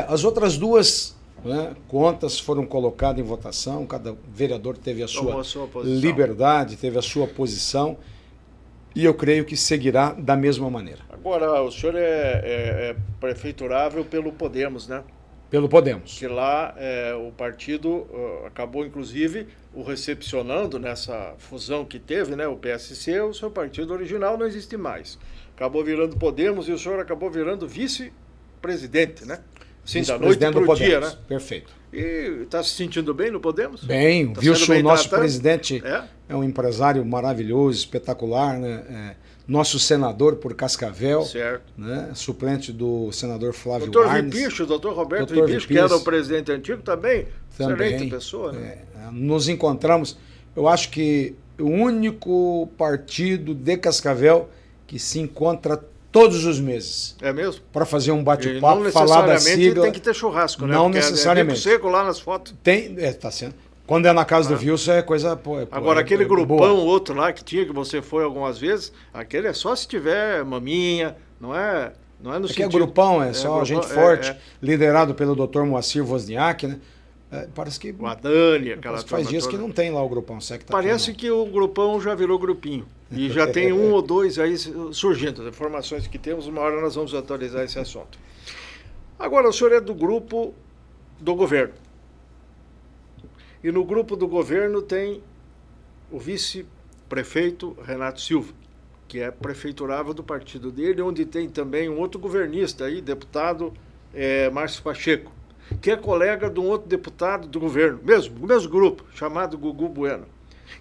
As outras duas, né, contas foram colocadas em votação, cada vereador teve a sua liberdade, teve a sua posição, e eu creio que seguirá da mesma maneira. Agora, o senhor é prefeiturável pelo Podemos, né? Pelo Podemos. Que lá o partido acabou, inclusive, o recepcionando nessa fusão que teve, né? O PSC, o seu partido original não existe mais. Acabou virando Podemos e o senhor acabou virando vice-presidente, né? Sim, da noite para o dia, né? Perfeito. E está se sentindo bem no Podemos? Bem, o Wilson, o nosso presidente, é um empresário maravilhoso, espetacular, né? Nosso senador por Cascavel, certo, né? Suplente do senador Flávio Dr. Arnes. Vipicho, doutor Roberto Vipicho, que era o presidente antigo também, excelente pessoa. Né? Nos encontramos, eu acho que o único partido de Cascavel que se encontra todos os meses. É mesmo? Para fazer um bate-papo, falar da sigla. Tem que ter churrasco, né? Não porque necessariamente. É seco lá nas fotos. Tá sendo. Quando é na casa do Wilson é coisa... Agora, aquele grupão, outro lá que tinha, que você foi algumas vezes, aquele é só se tiver maminha, não é no sentido... É grupão, só gente forte, liderado pelo Dr. Moacir Wozniak, né? Parece que... O Adani, aquela faz dias que não tem lá o grupão. Parece que o grupão já virou grupinho. E já tem um ou dois aí surgindo. As informações que temos, uma hora nós vamos atualizar esse assunto. Agora, o senhor é do grupo do governo. E no grupo do governo tem o vice-prefeito Renato Silva, que é prefeiturável do partido dele, onde tem também um outro governista aí, deputado Márcio Pacheco, que é colega de um outro deputado do governo, o mesmo grupo, chamado Gugu Bueno,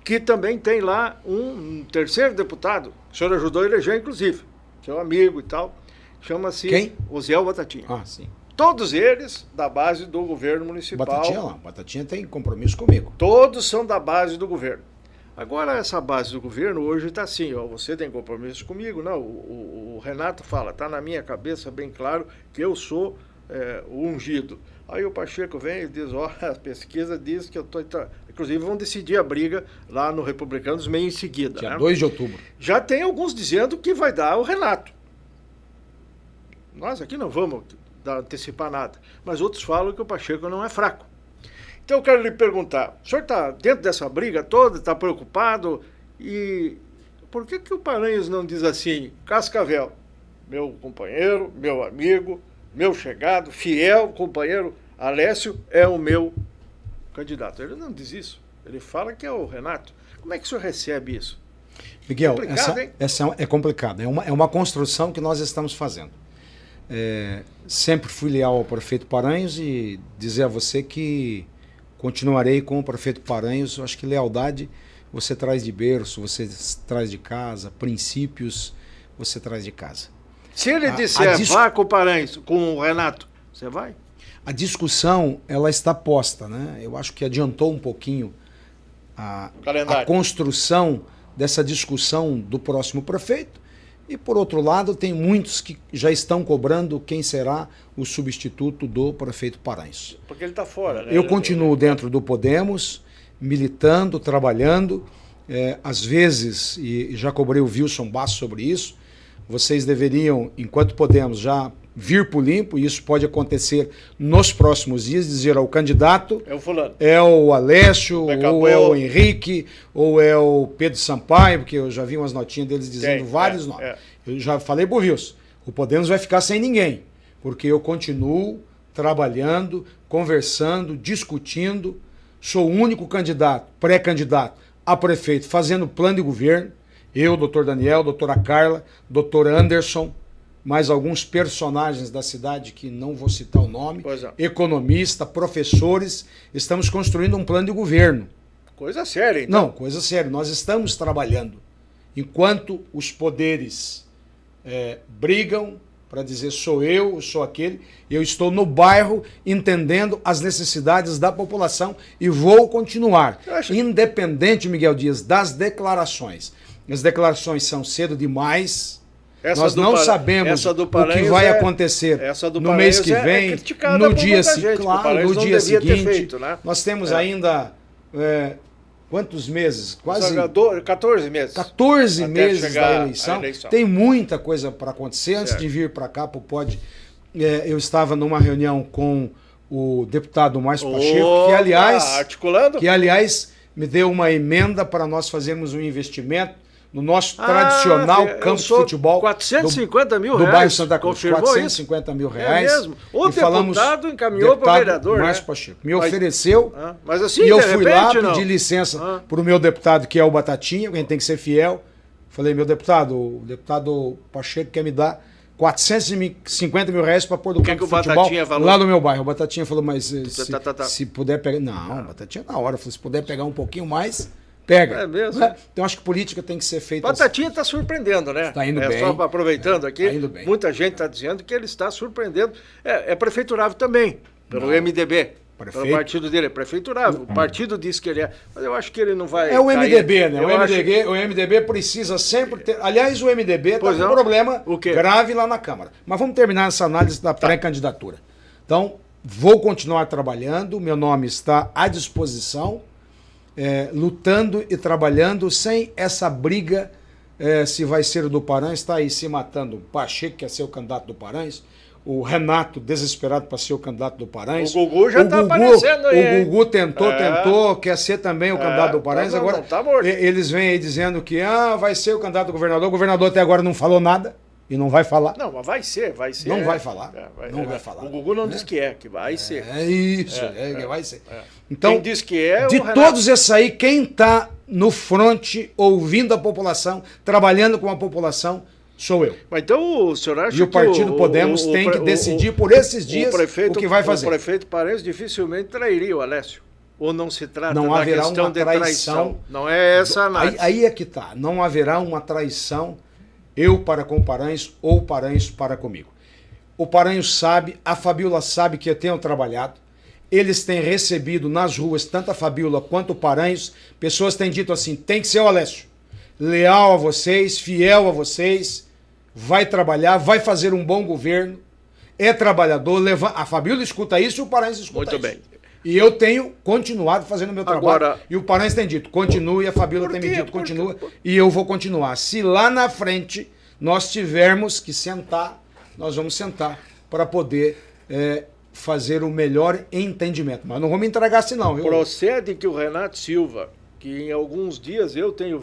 que também tem lá um terceiro deputado, que o senhor ajudou a eleger, inclusive, que é um amigo e tal, chama-se Quem? Osiel Batatinha. Ah, sim. Todos eles da base do governo municipal. Batatinha tem compromisso comigo. Todos são da base do governo. Agora, essa base do governo hoje está assim, você tem compromisso comigo? Não, o Renato fala, está na minha cabeça bem claro que eu sou o ungido. Aí o Pacheco vem e diz, a pesquisa diz que eu estou... Inclusive vão decidir a briga lá no Republicanos meio em seguida. Dia 2 de outubro. Já tem alguns dizendo que vai dar o Renato. Nós aqui não vamos antecipar nada, mas outros falam que o Pacheco não é fraco. Então eu quero lhe perguntar, o senhor está dentro dessa briga toda, está preocupado, e por que o Paranhos não diz assim, Cascavel, meu companheiro, meu amigo, meu chegado, fiel companheiro, Alessio é o meu candidato? Ele não diz isso, ele fala que é o Renato. Como é que o senhor recebe isso? Miguel, essa é complicado, é uma construção que nós estamos fazendo. Sempre fui leal ao prefeito Paranhos e dizer a você que continuarei com o prefeito Paranhos. Eu acho que lealdade você traz de berço, você traz de casa, princípios você traz de casa. Se ele disser vá com o Paranhos, com o Renato, você vai? A discussão ela está posta, né? Eu acho que adiantou um pouquinho a construção dessa discussão do próximo prefeito. E, por outro lado, tem muitos que já estão cobrando quem será o substituto do prefeito Paranhos. Porque ele está fora, né? Eu continuo dentro do Podemos, militando, trabalhando. Às vezes, e já cobrei o Wilson Basso sobre isso, vocês deveriam, enquanto Podemos, já vir para o limpo, e isso pode acontecer nos próximos dias, dizer ao candidato, é o fulano, é o Alessio, ou é o Henrique, ou é o Pedro Sampaio, porque eu já vi umas notinhas deles dizendo vários nomes. Eu já falei pro Wilson, o Podemos vai ficar sem ninguém, porque eu continuo trabalhando, conversando, discutindo, sou o único candidato, pré-candidato a prefeito, fazendo plano de governo, eu, doutor Daniel, doutora Carla, doutor Anderson, mais alguns personagens da cidade que não vou citar o nome, economista, professores, estamos construindo um plano de governo. Coisa séria, então. Não, coisa séria, nós estamos trabalhando. Enquanto os poderes brigam para dizer sou eu, sou aquele, eu estou no bairro entendendo as necessidades da população e vou continuar. Independente, Miguel Dias, das declarações. As declarações são cedo demais. Nós não sabemos o que vai acontecer no mês que vem, no dia seguinte. Nós temos ainda quantos meses? Quase 14 meses. 14 Até meses chegar da a eleição. eleição. Tem muita coisa para acontecer. Antes Certo. de vir para cá, para o Pod, eu estava numa reunião com o deputado Márcio Pacheco, que aliás me deu uma emenda para nós fazermos um investimento no nosso tradicional campo de futebol 450 mil do reais, bairro Santa Cruz. confirmou 450 mil reais. É mesmo? O E falamos, deputado encaminhou para o vereador. Márcio Né? Pacheco me ofereceu, Mas assim, e eu de fui repente, lá não. pedir licença para o meu deputado, que é o Batatinha, que a gente tem que ser fiel. Falei, meu deputado, o deputado Pacheco quer me dar 450 mil reais para pôr do campo de futebol lá no meu bairro. O Batatinha falou, mas se puder pegar... Não, o Batatinha na hora, falou, se puder pegar um pouquinho mais, pega. É mesmo? Né? Então acho que política tem que ser feita... Batatinha está surpreendendo, né? Está indo bem. Só aproveitando aqui, tá indo bem. Muita gente está dizendo que ele está surpreendendo. É prefeiturável também, pelo MDB. Prefeito. Pelo partido dele, é prefeiturável. O partido diz que ele é, mas eu acho que ele não vai. É o MDB, cair. né? Eu O MDB precisa sempre ter. Aliás, o MDB está com um não. problema O quê? grave lá na Câmara. Mas vamos terminar essa análise da pré-candidatura. Então, vou continuar trabalhando, meu nome está à disposição, lutando e trabalhando sem essa briga se vai ser o do Paranhos, está aí se matando. O Pacheco quer ser o candidato do Paranhos. O Renato, desesperado para ser o candidato do Paranhos. O Gugu já está aparecendo aí. O Gugu tentou, quer ser também o candidato do Paranhos. Agora, tá morto. eles vêm aí dizendo que vai ser o candidato do governador. O governador até agora não falou nada e não vai falar. Não, mas vai ser. Não vai falar. Vai falar. O Gugu não diz que vai ser. É isso, que vai ser. Então, quem diz que é, de todos esses aí, quem está no fronte, ouvindo a população, trabalhando com a população, sou eu. Mas então o senhor acha que o Partido Podemos tem que decidir por esses dias o que vai fazer. O prefeito Paranhos dificilmente trairia o Alessio. Ou não se trata não da haverá questão uma de traição. Não é essa a análise. Aí é que está. Não haverá uma traição, eu para com o Paranhos ou o Paranhos para comigo. O Paranhos sabe, a Fabíola sabe que eu tenho trabalhado. Eles têm recebido nas ruas, tanto a Fabíola quanto o Paranhos, pessoas têm dito assim, tem que ser o Alessio. Leal a vocês, fiel a vocês, vai trabalhar, vai fazer um bom governo, é trabalhador, a Fabíola escuta isso e o Paranhos escuta isso. Muito bem. E eu tenho continuado fazendo o meu trabalho. E o Paranhos tem dito, continue, a Fabíola tem me dito, continua, e eu vou continuar. Se lá na frente nós tivermos que sentar, nós vamos sentar para poder fazer o melhor entendimento. Mas não vou me entregar assim não, viu? Procede que o Renato Silva, que em alguns dias eu tenho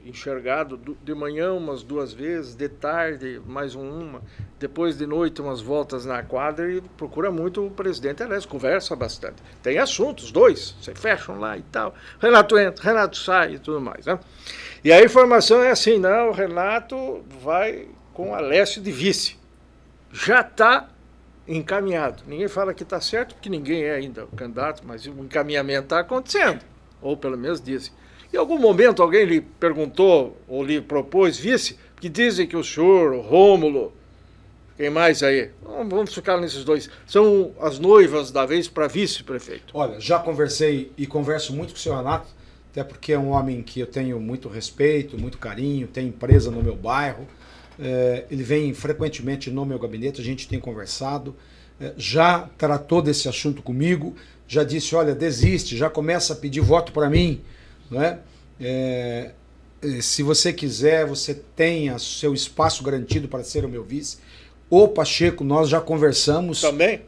enxergado de manhã umas 2 vezes, de tarde mais uma, depois de noite umas voltas na quadra e procura muito o presidente, aliás, conversa bastante. Tem assuntos, 2, se fecham lá e tal. Renato entra, Renato sai e tudo mais, né? E a informação é assim, não, o Renato vai com Alessio de vice. Já está encaminhado. Ninguém fala que está certo, porque ninguém é ainda o candidato, mas o encaminhamento está acontecendo. Ou pelo menos dizem. Em algum momento alguém lhe perguntou ou lhe propôs vice, que dizem que o senhor, o Rômulo, quem mais aí? Vamos ficar nesses 2. São as noivas da vez para vice-prefeito. Olha, já conversei e converso muito com o senhor Renato, até porque é um homem que eu tenho muito respeito, muito carinho, tem empresa no meu bairro, ele vem frequentemente no meu gabinete, a gente tem conversado, já tratou desse assunto comigo, já disse, olha, desiste, já começa a pedir voto para mim, não é? Se você quiser, você tem seu espaço garantido para ser o meu vice. O Pacheco, nós já conversamos. Também?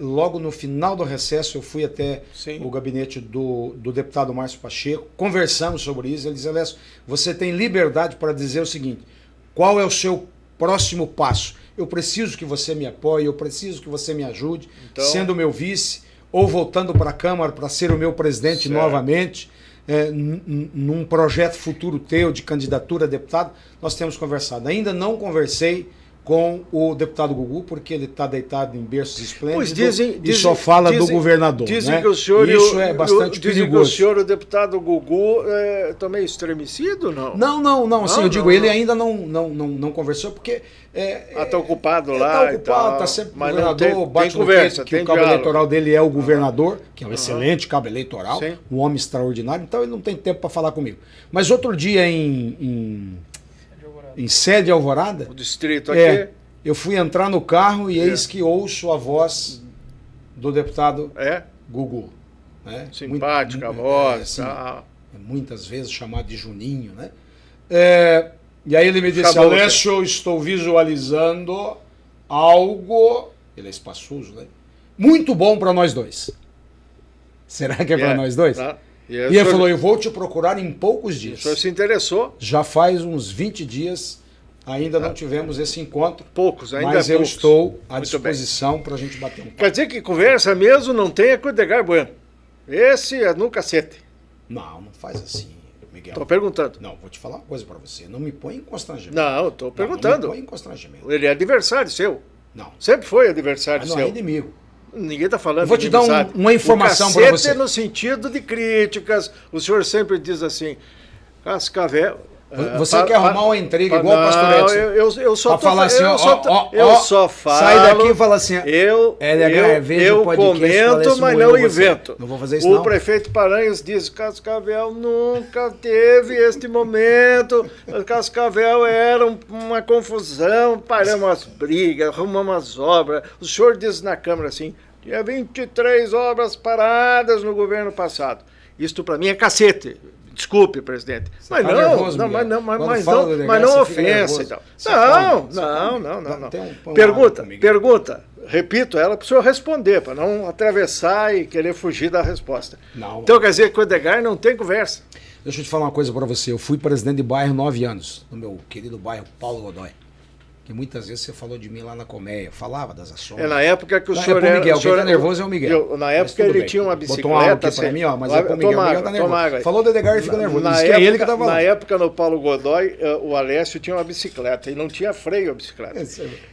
Logo no final do recesso, eu fui até o gabinete do deputado Márcio Pacheco, conversamos sobre isso, ele disse, Alessio, você tem liberdade para dizer o seguinte, qual é o seu próximo passo? Eu preciso que você me apoie, eu preciso que você me ajude, então, sendo o meu vice, ou voltando para a Câmara para ser o meu presidente novamente, num projeto futuro teu de candidatura a deputado, nós temos conversado. Ainda não conversei com o deputado Gugu, porque ele está deitado em berços esplêndidos e só fala do governador. Dizem que o senhor isso é bastante perigoso. Dizem que o senhor, o deputado Gugu, está meio estremecido, não? Não, assim, eu digo, ele ainda não conversou, porque... Está ocupado Está lá. ocupado, está sempre mas governador, bate no peito que o cabo eleitoral dele é o governador, que é um excelente cabo eleitoral, um homem extraordinário, então ele não tem tempo para falar comigo. Mas outro dia em Sede Alvorada, o distrito aqui, eu fui entrar no carro e eis que ouço a voz do deputado Gugu. Simpática a voz. muitas vezes chamado de Juninho, né? E aí ele me disse, Chamou Alessio, eu estou visualizando algo, ele é espaçoso, né? Muito bom para nós dois. Será que é para nós dois? Tá. E ele falou, eu vou te procurar em poucos dias. O senhor se interessou? Já faz uns 20 dias, ainda não tivemos esse encontro. Poucos, ainda mas eu poucos. estou à Muito disposição para a gente bater um papo. Quer dizer que conversa mesmo não tem é com o Edgar Bueno. Esse é no cacete. Não faz assim, Miguel. Estou perguntando. Não, vou te falar uma coisa para você. Não me põe em constrangimento. Não, estou Não me perguntando. põe em constrangimento. Ele é adversário seu. Não. Sempre foi adversário Não seu. é inimigo. Ninguém está falando Eu vou de te dar adversário. uma informação para você. No sentido de críticas. O senhor sempre diz assim, Cascavel... Você quer arrumar uma intriga igual o Pastor Edson. Eu só pra falar assim, eu só falo. Sai daqui e fala assim. Eu podcast, comento, mas não invento. Não vou fazer isso, o não. prefeito Paranhos diz: Cascavel nunca teve este momento. Cascavel era uma confusão. Paramos as brigas, arrumamos as obras. O senhor diz na Câmara assim: tinha 23 obras paradas no governo passado. Isto para mim é cacete. Desculpe, presidente. Mas tá não, nervoso, não, Miguel. mas não ofensa e tal. Não. Pergunta. Repito ela para o senhor responder, para não atravessar e querer fugir da resposta. Não. Então quer dizer que o Edgar não tem conversa. Deixa eu te falar uma coisa para você. Eu fui presidente de bairro 9 anos, no meu querido bairro Paulo Godoy. Que muitas vezes você falou de mim lá na Colmeia, falava das ações. É na época que o senhor era... Miguel, quem tá nervoso é o Miguel. Na época ele tinha uma bicicleta. Botou um aqui pra mim, ó, mas é pro Miguel. O Miguel tá nervoso. Falou do Edgar e fica nervoso. Diz que é ele que tá falando. Na época, no Paulo Godoy, o Alessio tinha uma bicicleta e não tinha freio a bicicleta.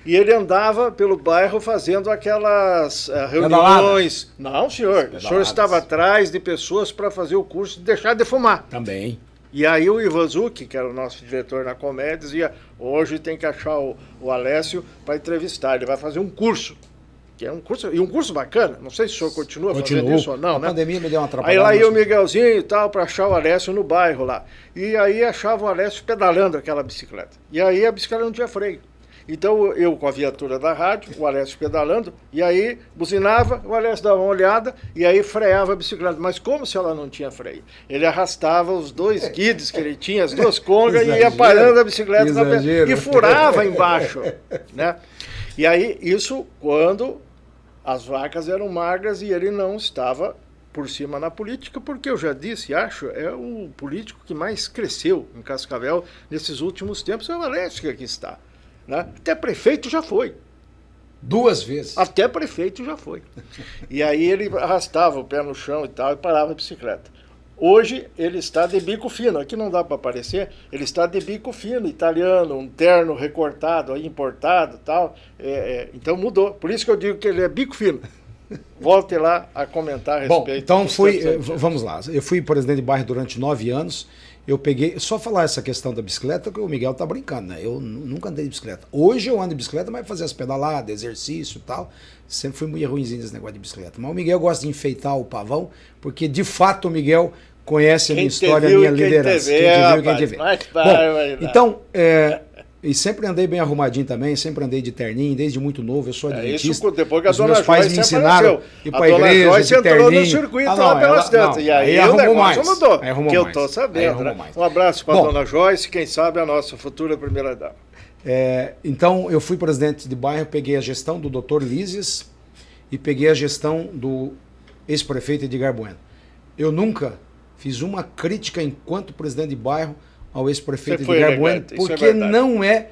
E ele andava pelo bairro fazendo aquelas reuniões. Não, senhor. O senhor estava atrás de pessoas para fazer o curso de deixar de fumar. Também. E aí o Ivan Zucchi, que era o nosso diretor na Comédia, dizia, hoje tem que achar o Alessio para entrevistar, ele vai fazer um curso. Que é um curso, e um curso bacana, não sei se o senhor continua fazendo isso ou não, né? A pandemia me deu uma atrapalhada. Aí lá ia o Miguelzinho e tal, para achar o Alessio no bairro lá. E aí achava o Alessio pedalando aquela bicicleta. E aí a bicicleta não tinha freio. Então eu com a viatura da rádio, o Alessio pedalando, e aí buzinava, o Alessio dava uma olhada, e aí freava a bicicleta. Mas como se ela não tinha freio? Ele arrastava os dois guides que ele tinha, as duas congas, e ia parando a bicicleta e furava embaixo. Né? E aí, isso quando as vacas eram magras e ele não estava por cima na política, porque eu já disse, acho, é o político que mais cresceu em Cascavel nesses últimos tempos, é o Alessio que aqui está. Né? Até prefeito já foi. 2 vezes. Até prefeito já foi. E aí ele arrastava o pé no chão e tal e parava a bicicleta. Hoje ele está de bico fino, aqui não dá para aparecer, ele está de bico fino, italiano, um terno recortado, aí, importado e tal. Então mudou. Por isso que eu digo que ele é bico fino. Volte lá a comentar a respeito. Bom, então vamos lá. Eu fui presidente de bairro durante 9 anos. Eu peguei, só falar essa questão da bicicleta, que o Miguel tá brincando, né? Eu nunca andei de bicicleta. Hoje eu ando de bicicleta, mas fazer as pedaladas, exercício e tal. Sempre fui muito ruimzinho nesse negócio de bicicleta. Mas o Miguel gosta de enfeitar o pavão, porque de fato o Miguel conhece a minha história, a minha liderança. Quem te viu, quem te vê. Bom, então, e sempre andei bem arrumadinho também, sempre andei de terninho, desde muito novo, eu sou adventista. Isso depois que a Os dona meus pais Joyce me ensinaram a ir pra igreja Joyce de terninho. entrou no circuito lá pelas tantas. E aí o negócio mudou, que eu tô sabendo. Né? Um abraço para a dona Joyce, quem sabe a nossa futura primeira-dama. Então, eu fui presidente de bairro, peguei a gestão do Dr. Lísias e peguei a gestão do ex-prefeito Edgar Bueno. Eu nunca fiz uma crítica enquanto presidente de bairro ao ex-prefeito Edgar Bueno, porque não é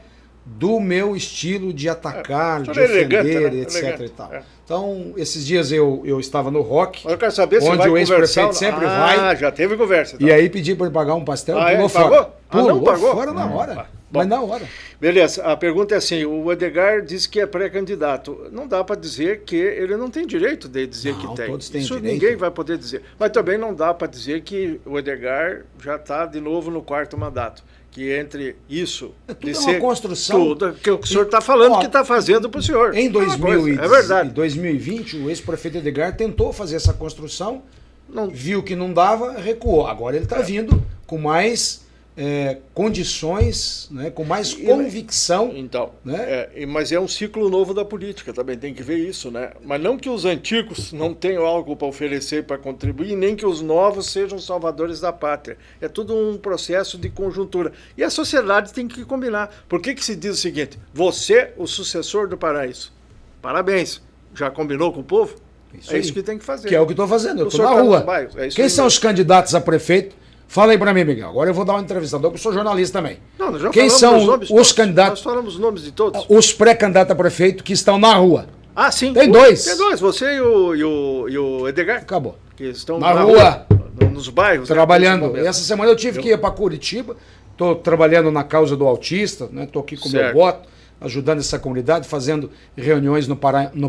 do meu estilo de atacar, de ofender, etc. E tal. Então, esses dias eu estava no Rock, eu quero saber onde o ex-prefeito sempre vai. Ah, já teve conversa. Então. E aí pedi para ele pagar um pastel, pulou fora. Pulou fora na hora. Mas na hora. Beleza, a pergunta é assim, o Edgar disse que é pré-candidato. Não dá para dizer que ele não tem direito de dizer que tem. Todos têm Isso direito. Ninguém vai poder dizer. Mas também não dá para dizer que o Edgar já está de novo no 4º mandato. Que entre isso... Tudo uma construção. Tudo que o senhor está falando que está fazendo para o senhor. Em 2020, 2020, o ex-prefeito Edgar tentou fazer essa construção, viu que não dava, recuou. Agora ele está vindo com mais condições, né, com mais convicção. Então, né? mas é um ciclo novo da política também, tem que ver isso, né? Mas não que os antigos não tenham algo para oferecer, para contribuir, nem que os novos sejam salvadores da pátria. É tudo um processo de conjuntura. E a sociedade tem que combinar. Por que se diz o seguinte? Você, o sucessor do Paraíso. Parabéns. Já combinou com o povo? Isso que tem que fazer. Que é o que estou fazendo. Eu estou na rua. Quem são os candidatos a prefeito? Fala aí para mim, Miguel. Agora eu vou dar uma entrevistador, porque eu sou jornalista também. Não, nós já Quem são os candidatos? Nós falamos os nomes de todos. Os pré-candidatos a prefeito que estão na rua. Ah, sim. Tem dois. Tem dois. Você e o Edgar. Acabou. Que estão na rua. Nos bairros. Trabalhando. E essa semana eu tive que ir para Curitiba. Estou trabalhando na causa do autista. Estou aqui com o meu voto, ajudando essa comunidade, fazendo reuniões no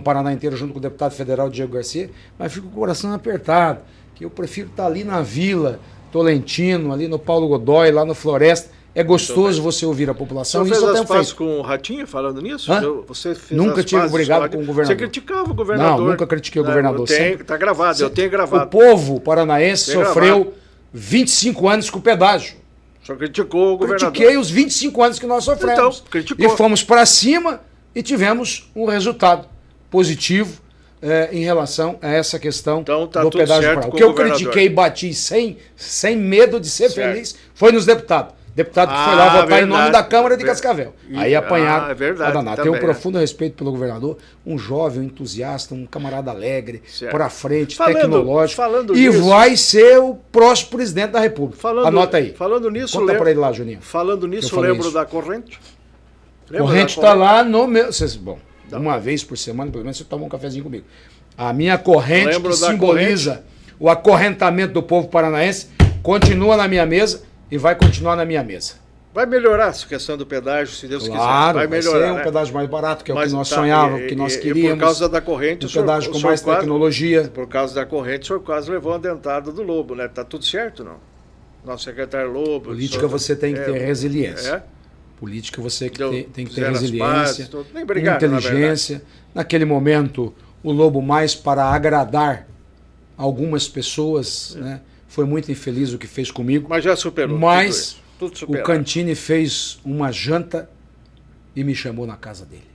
Paraná inteiro junto com o deputado federal Diego Garcia. Mas fico com o coração apertado, que eu prefiro estar ali na Vila Tolentino, ali no Paulo Godoy, lá no Floresta. É gostoso você ouvir a população. Você fez as pazes com o Ratinho falando nisso? Você fez nunca tive brigado com o governador. Você criticava o governador. Não, nunca critiquei o governador. Está gravado, eu tenho gravado. O povo paranaense sofreu 25 anos com o pedágio. Só criticou o governador. Critiquei os 25 anos que nós sofremos. Então, criticou. E fomos para cima e tivemos um resultado positivo em relação a essa questão então, do pedágio rural. O que eu critiquei e bati sem medo de ser feliz foi nos deputados. Deputado que foi lá votar em nome da Câmara de Cascavel. Aí apanharam. É verdade. Tenho um profundo respeito pelo governador, um jovem, um entusiasta, um camarada alegre, para frente, tecnológico. E vai ser o próximo presidente da República. Anota aí. Falando nisso, conta para ele lá, Juninho. Falando nisso, lembro da corrente. Corrente está lá no meu. Bom, uma vez por semana, pelo menos você toma um cafezinho comigo. A minha corrente, que simboliza o acorrentamento do povo paranaense, continua na minha mesa e vai continuar na minha mesa. Vai melhorar essa questão do pedágio, se Deus quiser. Vai melhorar. Ser um pedágio mais barato, que é o que nós sonhávamos, que nós queríamos. E por causa da corrente, um pedágio com mais tecnologia. Por causa da corrente, o senhor quase levou uma dentada do Lobo, né? Tá tudo certo, não? Nosso secretário Lobo. Política você tem que ter resiliência. Política você tem que ter resiliência, inteligência. Naquele momento, o Lobo, mais para agradar algumas pessoas, né? Foi muito infeliz o que fez comigo. Mas já superou. Mas o Cantini fez uma janta e me chamou na casa dele.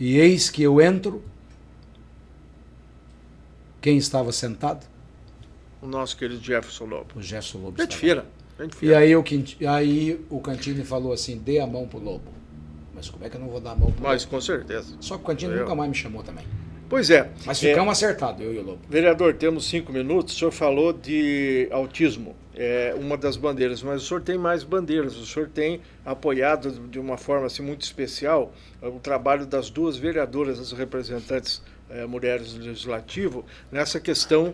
E eis que eu entro. Quem estava sentado? O nosso querido Jefferson Lobo. O Jefferson Lobo. Gente fina. E aí o Cantini falou assim: dê a mão pro Lobo. Mas como é que eu não vou dar a mão pro Lobo? Mas com certeza. Só que o Cantini nunca mais me chamou também. Pois é. Mas ficamos acertados, eu e o Lobo. Vereador, temos 5 minutos. O senhor falou de autismo, uma das bandeiras, mas o senhor tem mais bandeiras. O senhor tem apoiado de uma forma assim, muito especial o trabalho das 2 vereadoras, as representantes mulheres do Legislativo, nessa questão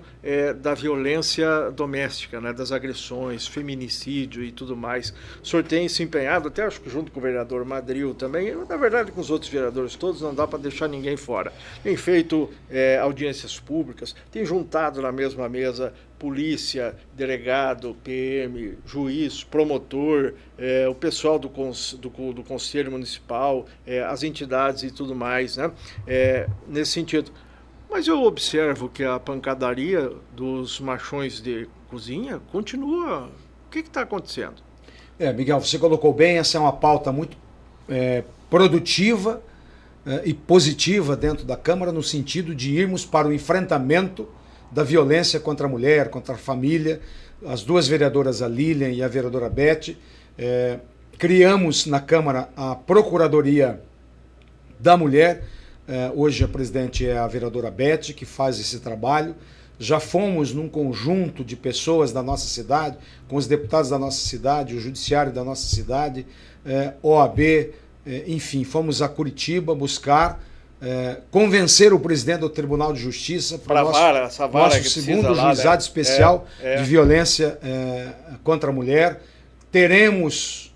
da violência doméstica, né, das agressões, feminicídio e tudo mais. O senhor tem se empenhado, até acho que junto com o vereador Madril também, na verdade com os outros vereadores todos, não dá para deixar ninguém fora. Tem feito audiências públicas, tem juntado na mesma mesa polícia, delegado, PM, juiz, promotor, o pessoal do Conselho Municipal, as entidades e tudo mais, né? Nesse sentido. Mas eu observo que a pancadaria dos machões de cozinha continua. O que está acontecendo? Miguel, você colocou bem, essa é uma pauta muito produtiva e positiva dentro da Câmara, no sentido de irmos para o enfrentamento da violência contra a mulher, contra a família. As 2 vereadoras, a Lilian e a vereadora Beth, criamos na Câmara a Procuradoria da Mulher. Hoje a presidente é a vereadora Beth, que faz esse trabalho. Já fomos num conjunto de pessoas da nossa cidade, com os deputados da nossa cidade, o judiciário da nossa cidade, OAB, enfim, fomos a Curitiba buscar convencer o presidente do Tribunal de Justiça para o nosso segundo juizado especial de violência contra a mulher. Teremos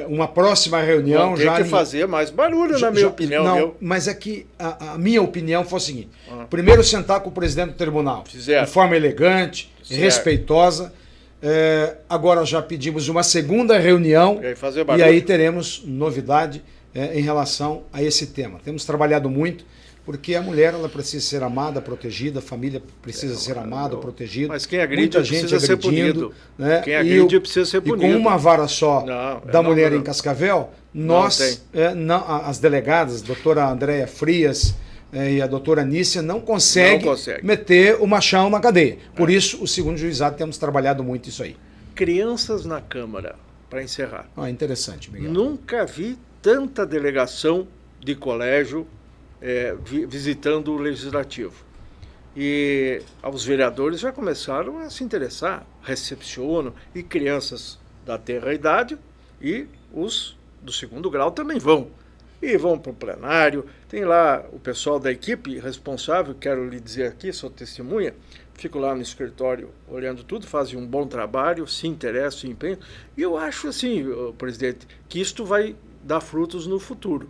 uma próxima reunião. Tem que fazer mais barulho, na minha opinião. Não, mas é que a minha opinião foi o seguinte: primeiro sentar com o presidente do tribunal de forma elegante, respeitosa. Agora já pedimos uma segunda reunião e aí teremos novidade em relação a esse tema. Temos trabalhado muito porque a mulher ela precisa ser amada, protegida, a família precisa ser amada, protegida. Mas quem agride muita gente precisa ser punido. Né? Quem agride precisa ser punido. E com uma vara só da mulher em Cascavel, nós, as delegadas, a doutora Andréia Frias e a doutora Nícia, não conseguem meter o machão na cadeia. Por isso, o segundo juizado temos trabalhado muito isso aí. Crianças na Câmara, para encerrar. Interessante, Miguel. Nunca vi tanta delegação de colégio visitando o Legislativo. E os vereadores já começaram a se interessar, recepcionam, e crianças da tenra-idade e os do segundo grau também vão. E vão para o plenário, tem lá o pessoal da equipe responsável, quero lhe dizer aqui, sou testemunha, fico lá no escritório olhando tudo, fazem um bom trabalho, se interessam, se empenham, e eu acho assim, presidente, que isto vai dar frutos no futuro.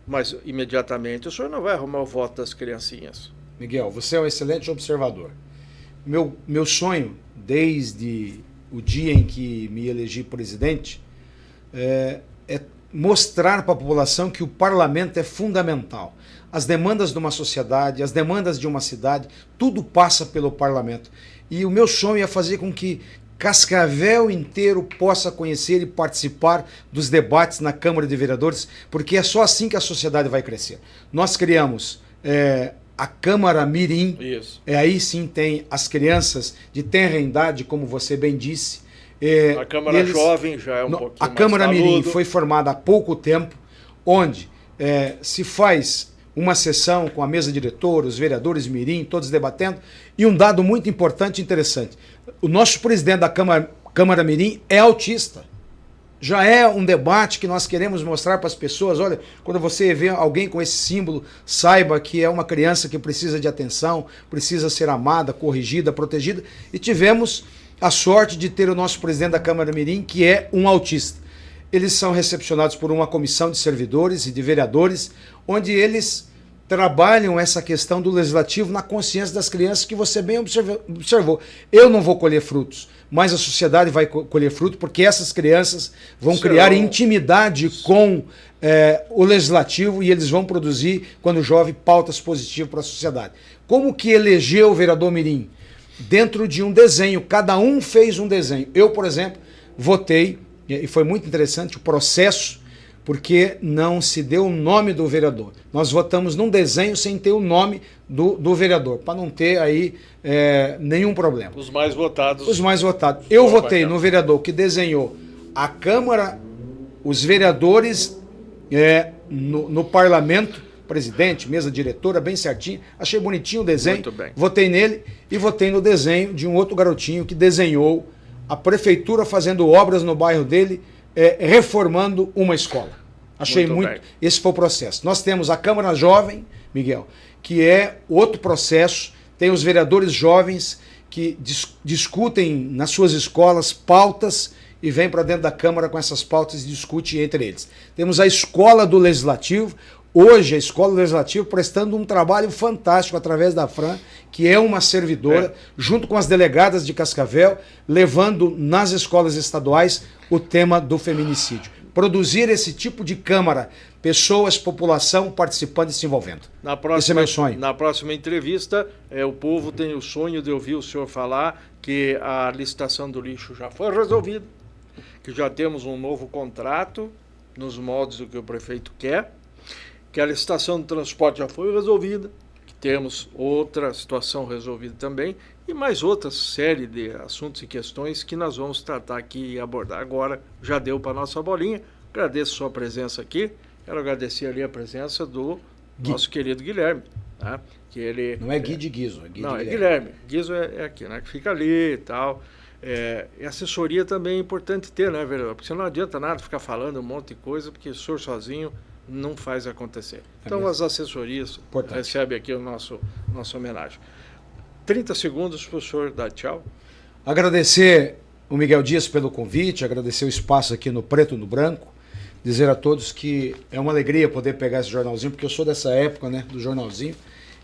Mas, imediatamente, o senhor não vai arrumar o voto das criancinhas. Miguel, você é um excelente observador. Meu sonho, desde o dia em que me elegi presidente, é mostrar para a população que o parlamento é fundamental. As demandas de uma sociedade, as demandas de uma cidade, tudo passa pelo parlamento. E o meu sonho é fazer com que Cascavel inteiro possa conhecer e participar dos debates na Câmara de Vereadores, porque é só assim que a sociedade vai crescer. Nós criamos a Câmara Mirim, aí sim tem as crianças de tenra idade, como você bem disse. A Câmara Jovem já é um pouquinho mais. A Câmara Mirim foi formada há pouco tempo, onde se faz uma sessão com a mesa diretora, os vereadores Mirim, todos debatendo, e um dado muito importante e interessante. O nosso presidente da Câmara Mirim é autista. Já é um debate que nós queremos mostrar para as pessoas. Olha, quando você vê alguém com esse símbolo, saiba que é uma criança que precisa de atenção, precisa ser amada, corrigida, protegida. E tivemos a sorte de ter o nosso presidente da Câmara Mirim, que é um autista. Eles são recepcionados por uma comissão de servidores e de vereadores, onde eles trabalham essa questão do legislativo na consciência das crianças, que você bem observou. Eu não vou colher frutos, mas a sociedade vai colher fruto, porque essas crianças vão criar intimidade com o legislativo, e eles vão produzir, quando jovem, pautas positivas para a sociedade. Como que elegeu o vereador Mirim? Dentro de um desenho, cada um fez um desenho. Eu, por exemplo, votei, e foi muito interessante o processo, porque não se deu o nome do vereador. Nós votamos num desenho sem ter o nome do vereador, para não ter aí nenhum problema. Os mais votados. Os mais votados. Eu votei no vereador que desenhou a Câmara, os vereadores no parlamento, presidente, mesa diretora, bem certinho. Achei bonitinho o desenho. Muito bem. Votei nele e votei no desenho de um outro garotinho que desenhou a prefeitura fazendo obras no bairro dele, reformando uma escola. Achei muito. Esse foi o processo. Nós temos a Câmara Jovem, Miguel, que é outro processo. Tem os vereadores jovens que discutem nas suas escolas pautas e vêm para dentro da Câmara com essas pautas e discutem entre eles. Temos a Escola do Legislativo. Hoje, a Escola Legislativa prestando um trabalho fantástico através da Fran, que é uma servidora, junto com as delegadas de Cascavel, levando nas escolas estaduais o tema do feminicídio. Produzir esse tipo de Câmara, pessoas, população participando e se envolvendo. Esse é meu sonho. Na próxima entrevista, o povo tem o sonho de ouvir o senhor falar que a licitação do lixo já foi resolvida, que já temos um novo contrato nos moldes do que o prefeito quer, que a licitação do transporte já foi resolvida, que temos outra situação resolvida também, e mais outra série de assuntos e questões que nós vamos tratar aqui e abordar agora. Já deu para a nossa bolinha. Agradeço a sua presença aqui. Quero agradecer ali a presença do nosso querido Guilherme. Tá? Que ele, não é Gui de Guizo, é Gui não, de é Guilherme. Guizo é aqui, né? Que fica ali e tal. E assessoria também é importante ter, né, vereador? Porque não adianta nada ficar falando um monte de coisa, porque o senhor sozinho não faz acontecer. Então as assessorias recebem aqui o nossa homenagem. 30 segundos para o senhor dar tchau. Agradecer o Miguel Dias pelo convite, agradecer o espaço aqui no Preto no Branco, dizer a todos que é uma alegria poder pegar esse jornalzinho, porque eu sou dessa época, né, do jornalzinho,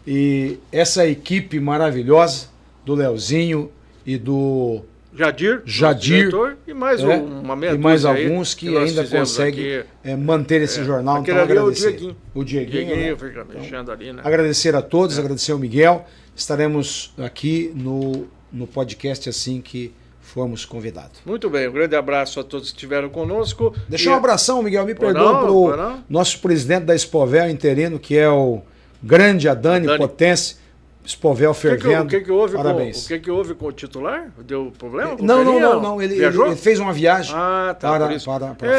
e essa equipe maravilhosa do Leozinho e do Jadir, diretor, e mais uma meia e mais dúzia alguns que ainda conseguem manter esse jornal. Então, agradecer. O Dieguinho, né? fica mexendo ali, né? Agradecer a todos, agradecer ao Miguel. Estaremos aqui no podcast assim que formos convidados. Muito bem, um grande abraço a todos que estiveram conosco. Deixa um abração, Miguel, me perdoa para o nosso presidente da Expovel interino, que é o grande Adani Potência. Expovel fervendo. O que houve Parabéns. O que houve com o titular? Deu problema? Não. Ele fez uma viagem para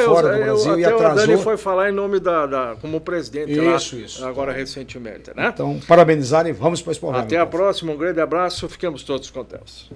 fora do Brasil e atrasou. O Adani foi falar em nome como presidente isso. agora recentemente, né? Então, parabenizar e vamos para a Expovel. Até a próxima, um grande abraço, fiquemos todos contentes.